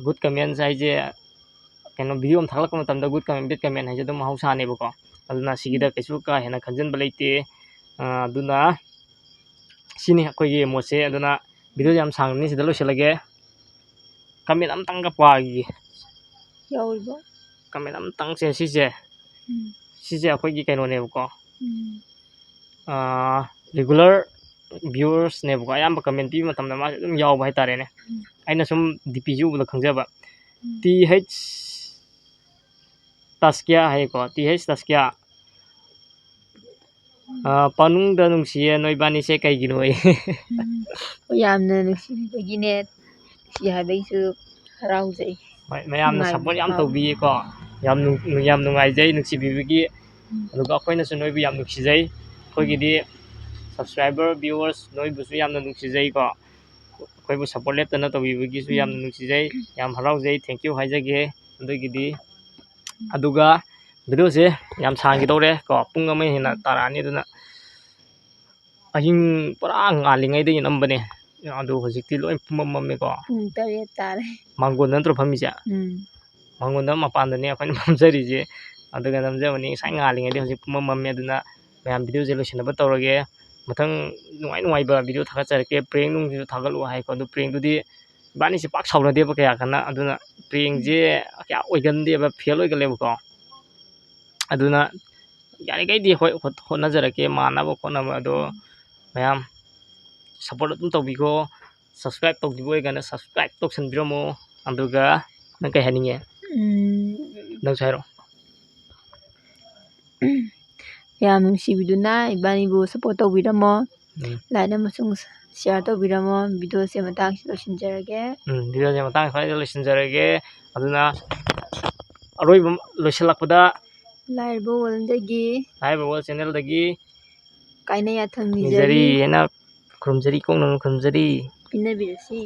ꯒꯨꯗ ꯀꯃꯦꯟꯁ ꯍꯥꯏꯁꯦ ꯀꯩꯅꯣ ꯚꯤꯗꯤꯑꯣ ꯑꯃ ꯊꯥꯒꯠꯂꯛꯄ ꯃꯇꯝꯗ ꯒꯨꯗ ꯀꯃꯦꯟ ꯕꯦꯗ ꯀꯃꯦꯟ ꯍꯥꯏꯁꯦ ꯑꯗꯨꯝ ꯃꯍꯧꯁꯥꯅꯦꯕꯀꯣ ꯑꯗꯨꯅ ꯁꯤꯒꯤꯗ ꯀꯩꯁꯨ ꯀꯥ ꯍꯦꯟꯅ ꯈꯟꯖꯤꯟꯕ ꯂꯩꯇꯦ ꯑꯗꯨꯅ ꯁꯤꯅꯤ ꯑꯩꯈꯣꯏꯒꯤ ꯃꯣꯠꯁꯦ ꯑꯗꯨꯅ ꯚꯤꯗꯤꯑꯣ ꯌꯥꯝ ꯁꯥꯡꯕꯅꯤ ꯁꯤꯗ ꯂꯣꯏꯁꯤꯜꯂꯒꯦ ꯀꯃꯦꯟ ꯑꯃꯇꯪꯒ ꯄꯥꯈꯤꯒꯦ ꯌꯥꯎꯔꯤꯕꯣ ꯀꯃꯦꯟ ꯑꯃꯇꯪꯁꯦ ꯁꯤꯁꯦ ꯑꯩꯈꯣꯏꯒꯤ ꯀꯩꯅꯣꯅꯦꯕꯀꯣ ꯔꯤꯒꯨꯂꯔ ꯚ꯭ꯌꯨꯋꯔꯁꯅꯦꯕꯀꯣ ꯑꯌꯥꯝꯕ ꯀꯃꯦꯟ ꯄꯤꯕ ꯃꯇꯝꯗ ꯃꯥꯁꯦ ꯑꯗꯨꯝ ꯌꯥꯎꯕ ꯍꯥꯏꯇꯥꯔꯦꯅꯦ ꯑꯩꯅ ꯁꯨꯝ ꯗꯤꯄꯤꯁꯤ ꯎꯕꯗ ꯈꯪꯖꯕ TH ꯇꯥꯁꯀꯤꯌꯥ ꯍꯥꯏꯌꯦꯀꯣ TH ꯇꯥꯁꯀꯤꯌꯥ ꯄꯥꯅꯨꯡꯗ ꯅꯨꯡꯁꯤꯌꯦ ꯅꯣꯏꯕꯥꯅꯤꯁꯦ ꯀꯩꯒꯤꯅꯣ ꯌꯥꯝꯅ ꯅꯨꯡꯁꯤꯕꯤꯕꯒꯤꯅꯦ ꯁꯤ ꯍꯥꯏꯕꯩꯁꯨ ꯍꯔꯥꯎꯖꯩ ꯍꯣꯏ ꯃꯌꯥꯝꯅ ꯁꯞꯄꯣꯔꯠ ꯌꯥꯝ ꯐꯥꯎꯋꯤ. ꯇꯧꯕꯤꯌꯦꯀꯣ ꯌꯥꯝ ꯅꯨꯡꯉꯥꯏꯖꯩ ꯅꯨꯡꯁꯤꯕꯤꯕꯒꯤ ꯑꯗꯨꯒ ꯑꯩꯈꯣꯏꯅꯁꯨ ꯅꯣꯏꯕꯨ ꯌꯥꯝ ꯅꯨꯡꯁꯤꯖꯩ ꯑꯩꯈꯣꯏꯒꯤꯗꯤ ꯁꯕꯁꯀ꯭ꯔꯥꯏꯕꯔ ꯚ꯭ꯌꯨꯋꯔꯁ ꯅꯣꯏꯕꯨꯁꯨ ꯌꯥꯝꯅ ꯅꯨꯡꯁꯤꯖꯩꯀꯣ ꯑꯩꯈꯣꯏꯕꯨ ꯁꯞꯄꯣꯔꯠ ꯂꯦꯞꯇꯅ ꯇꯧꯕꯤꯕꯒꯤꯁꯨ ꯌꯥꯝꯅ ꯅꯨꯡꯁꯤꯖꯩ ꯌꯥꯝ ꯍꯔꯥꯎꯖꯩ ꯊꯦꯡꯀ꯭ꯌꯨ ꯍꯥꯏꯖꯒꯦ ꯑꯗꯒꯤꯗꯤ ꯑꯗꯨꯒ ꯚꯤꯗꯤꯑꯣꯁꯦ ꯌꯥꯝ ꯁꯥꯡꯈꯤꯗꯧꯔꯦ ꯀꯣ ꯄꯨꯡ ꯑꯃ ꯍꯦꯟꯅ ꯇꯥꯔꯛꯑꯅꯤ ꯑꯗꯨꯅ ꯑꯍꯤꯡ ꯄꯨꯔꯥ ꯉꯥꯜꯂꯤꯉꯩꯗꯒꯤ ꯅꯝꯕꯅꯦ ꯑꯗꯨ ꯍꯧꯖꯤꯛꯇꯤ ꯂꯣꯏ ꯃꯝꯃꯦꯀꯣ ꯄꯨꯡ 3 ꯇꯥꯔꯦ ꯃꯥꯡꯒꯣꯟꯗ ꯅꯠꯇ꯭ꯔꯣ ꯐꯝꯃꯤꯁꯦ ꯃꯥꯡꯒꯣꯟꯗ ꯃꯄꯥꯟꯗꯅꯦ ꯑꯩꯈꯣꯏꯅ ꯐꯝꯖꯔꯤꯁꯦ ꯑꯗꯨꯒ ꯅꯝꯖꯕꯅꯤ ꯉꯁꯥꯏ ꯉꯥꯜꯂꯤꯉꯩꯗꯤ ꯍꯧꯖꯤꯛ ꯄꯨꯡꯃꯝ ꯃꯝꯃꯦ ꯑꯗꯨꯅ ꯃꯌꯥꯝ ꯚꯤꯗꯤꯑꯣꯁꯦ ꯂꯣꯏꯁꯤꯟꯅꯕ ꯇꯧꯔꯒꯦ ꯃꯊꯪ ꯅꯨꯡꯉꯥꯏꯕ ꯚꯤꯗꯤꯑꯣ ꯊꯥꯒꯠꯆꯔꯛꯀꯦ ꯄ꯭ꯔꯦꯡ ꯅꯨꯡꯁꯤꯁꯨ ꯊꯥꯒꯠꯂꯨ ꯍꯥꯏꯀꯣ ꯑꯗꯨ ꯄ꯭ꯔꯦꯡꯗꯨꯗꯤ ꯏꯕꯥꯅꯤꯁꯦ ꯄꯥꯛ ꯁꯥꯎꯅꯗꯦꯕ ꯀꯌꯥ ꯀꯟꯅ ꯑꯗꯨꯅ ꯄ꯭ꯔꯦꯡꯁꯦ ꯀꯌꯥ ꯑꯣꯏꯒꯟꯗꯦꯕ ꯐꯦꯜ ꯑꯣꯏꯒꯜꯂꯦꯕꯀꯣ ꯑꯗꯨꯅ ꯌꯥꯔꯤꯈꯩꯗꯤ ꯍꯣꯏ ꯍꯣꯠꯅꯖꯔꯛꯀꯦ ꯃꯥꯟꯅꯕ ꯈꯣꯠꯅꯕ ꯑꯗꯣ ꯃꯌꯥꯝ ꯁꯞꯄꯣꯔꯠ ꯑꯗꯨꯝ ꯇꯧꯕꯤꯈꯣ ꯁꯕꯁꯀ꯭ꯔꯥꯏꯕ ꯇꯧꯗ꯭ꯔꯤꯕ ꯑꯣꯏꯔꯒꯅ ꯁꯕꯁꯀ꯭ꯔꯥꯏꯕ ꯇꯧꯁꯟꯕꯤꯔꯝꯃꯣ ꯑꯗꯨꯒ ꯅꯪ ꯀꯩ ꯍꯥꯏꯅꯤꯡꯉꯦ ꯅꯪꯁꯨ ꯍꯥꯏꯔꯛꯑꯣ ꯌꯥꯝ ꯅꯨꯡꯁꯤꯕꯤꯗꯨꯅ ꯏꯕꯥꯅꯤꯕꯨ ꯁꯞꯄꯣꯔꯠ ꯇꯧꯕꯤꯔꯝꯃꯣ ꯂꯥꯏꯛ ꯑꯃꯁꯨꯡ ꯁꯤꯌꯥꯔ ꯇꯧꯕꯤꯔꯝꯃꯣ ꯚꯤꯗꯤꯑꯣꯁꯦ ꯃꯇꯥꯡꯁꯤ ꯂꯣꯏꯁꯤꯟꯖꯔꯒꯦ ꯚꯤꯗꯤꯑꯣꯁꯦ ꯃꯇꯥꯡ ꯁ꯭ꯋꯥꯏꯗ ꯂꯣꯏꯁꯤꯟꯖꯔꯒꯦ ꯑꯗꯨꯅ ꯑꯔꯣꯏꯕ ꯂꯣꯏꯁꯤꯜꯂꯛꯄꯗ ꯂꯥꯏꯔꯕ ꯋꯥꯔꯜꯗꯒꯤ ꯍꯥꯏꯔꯤꯕ ꯋꯥꯔꯜ ꯆꯦꯅꯦꯜꯗꯒꯤ ꯀꯥꯏꯅ ꯌꯥꯊꯪ ꯅꯤꯖꯔꯤ ꯅꯤꯖꯔꯤ ꯍꯥꯏꯅ ꯈꯨꯔꯨꯝꯖꯔꯤ ꯀꯣꯡꯅ ꯈꯨꯔꯨꯝꯖꯔꯤ ꯄꯤꯟꯅꯕꯤꯔꯁꯤ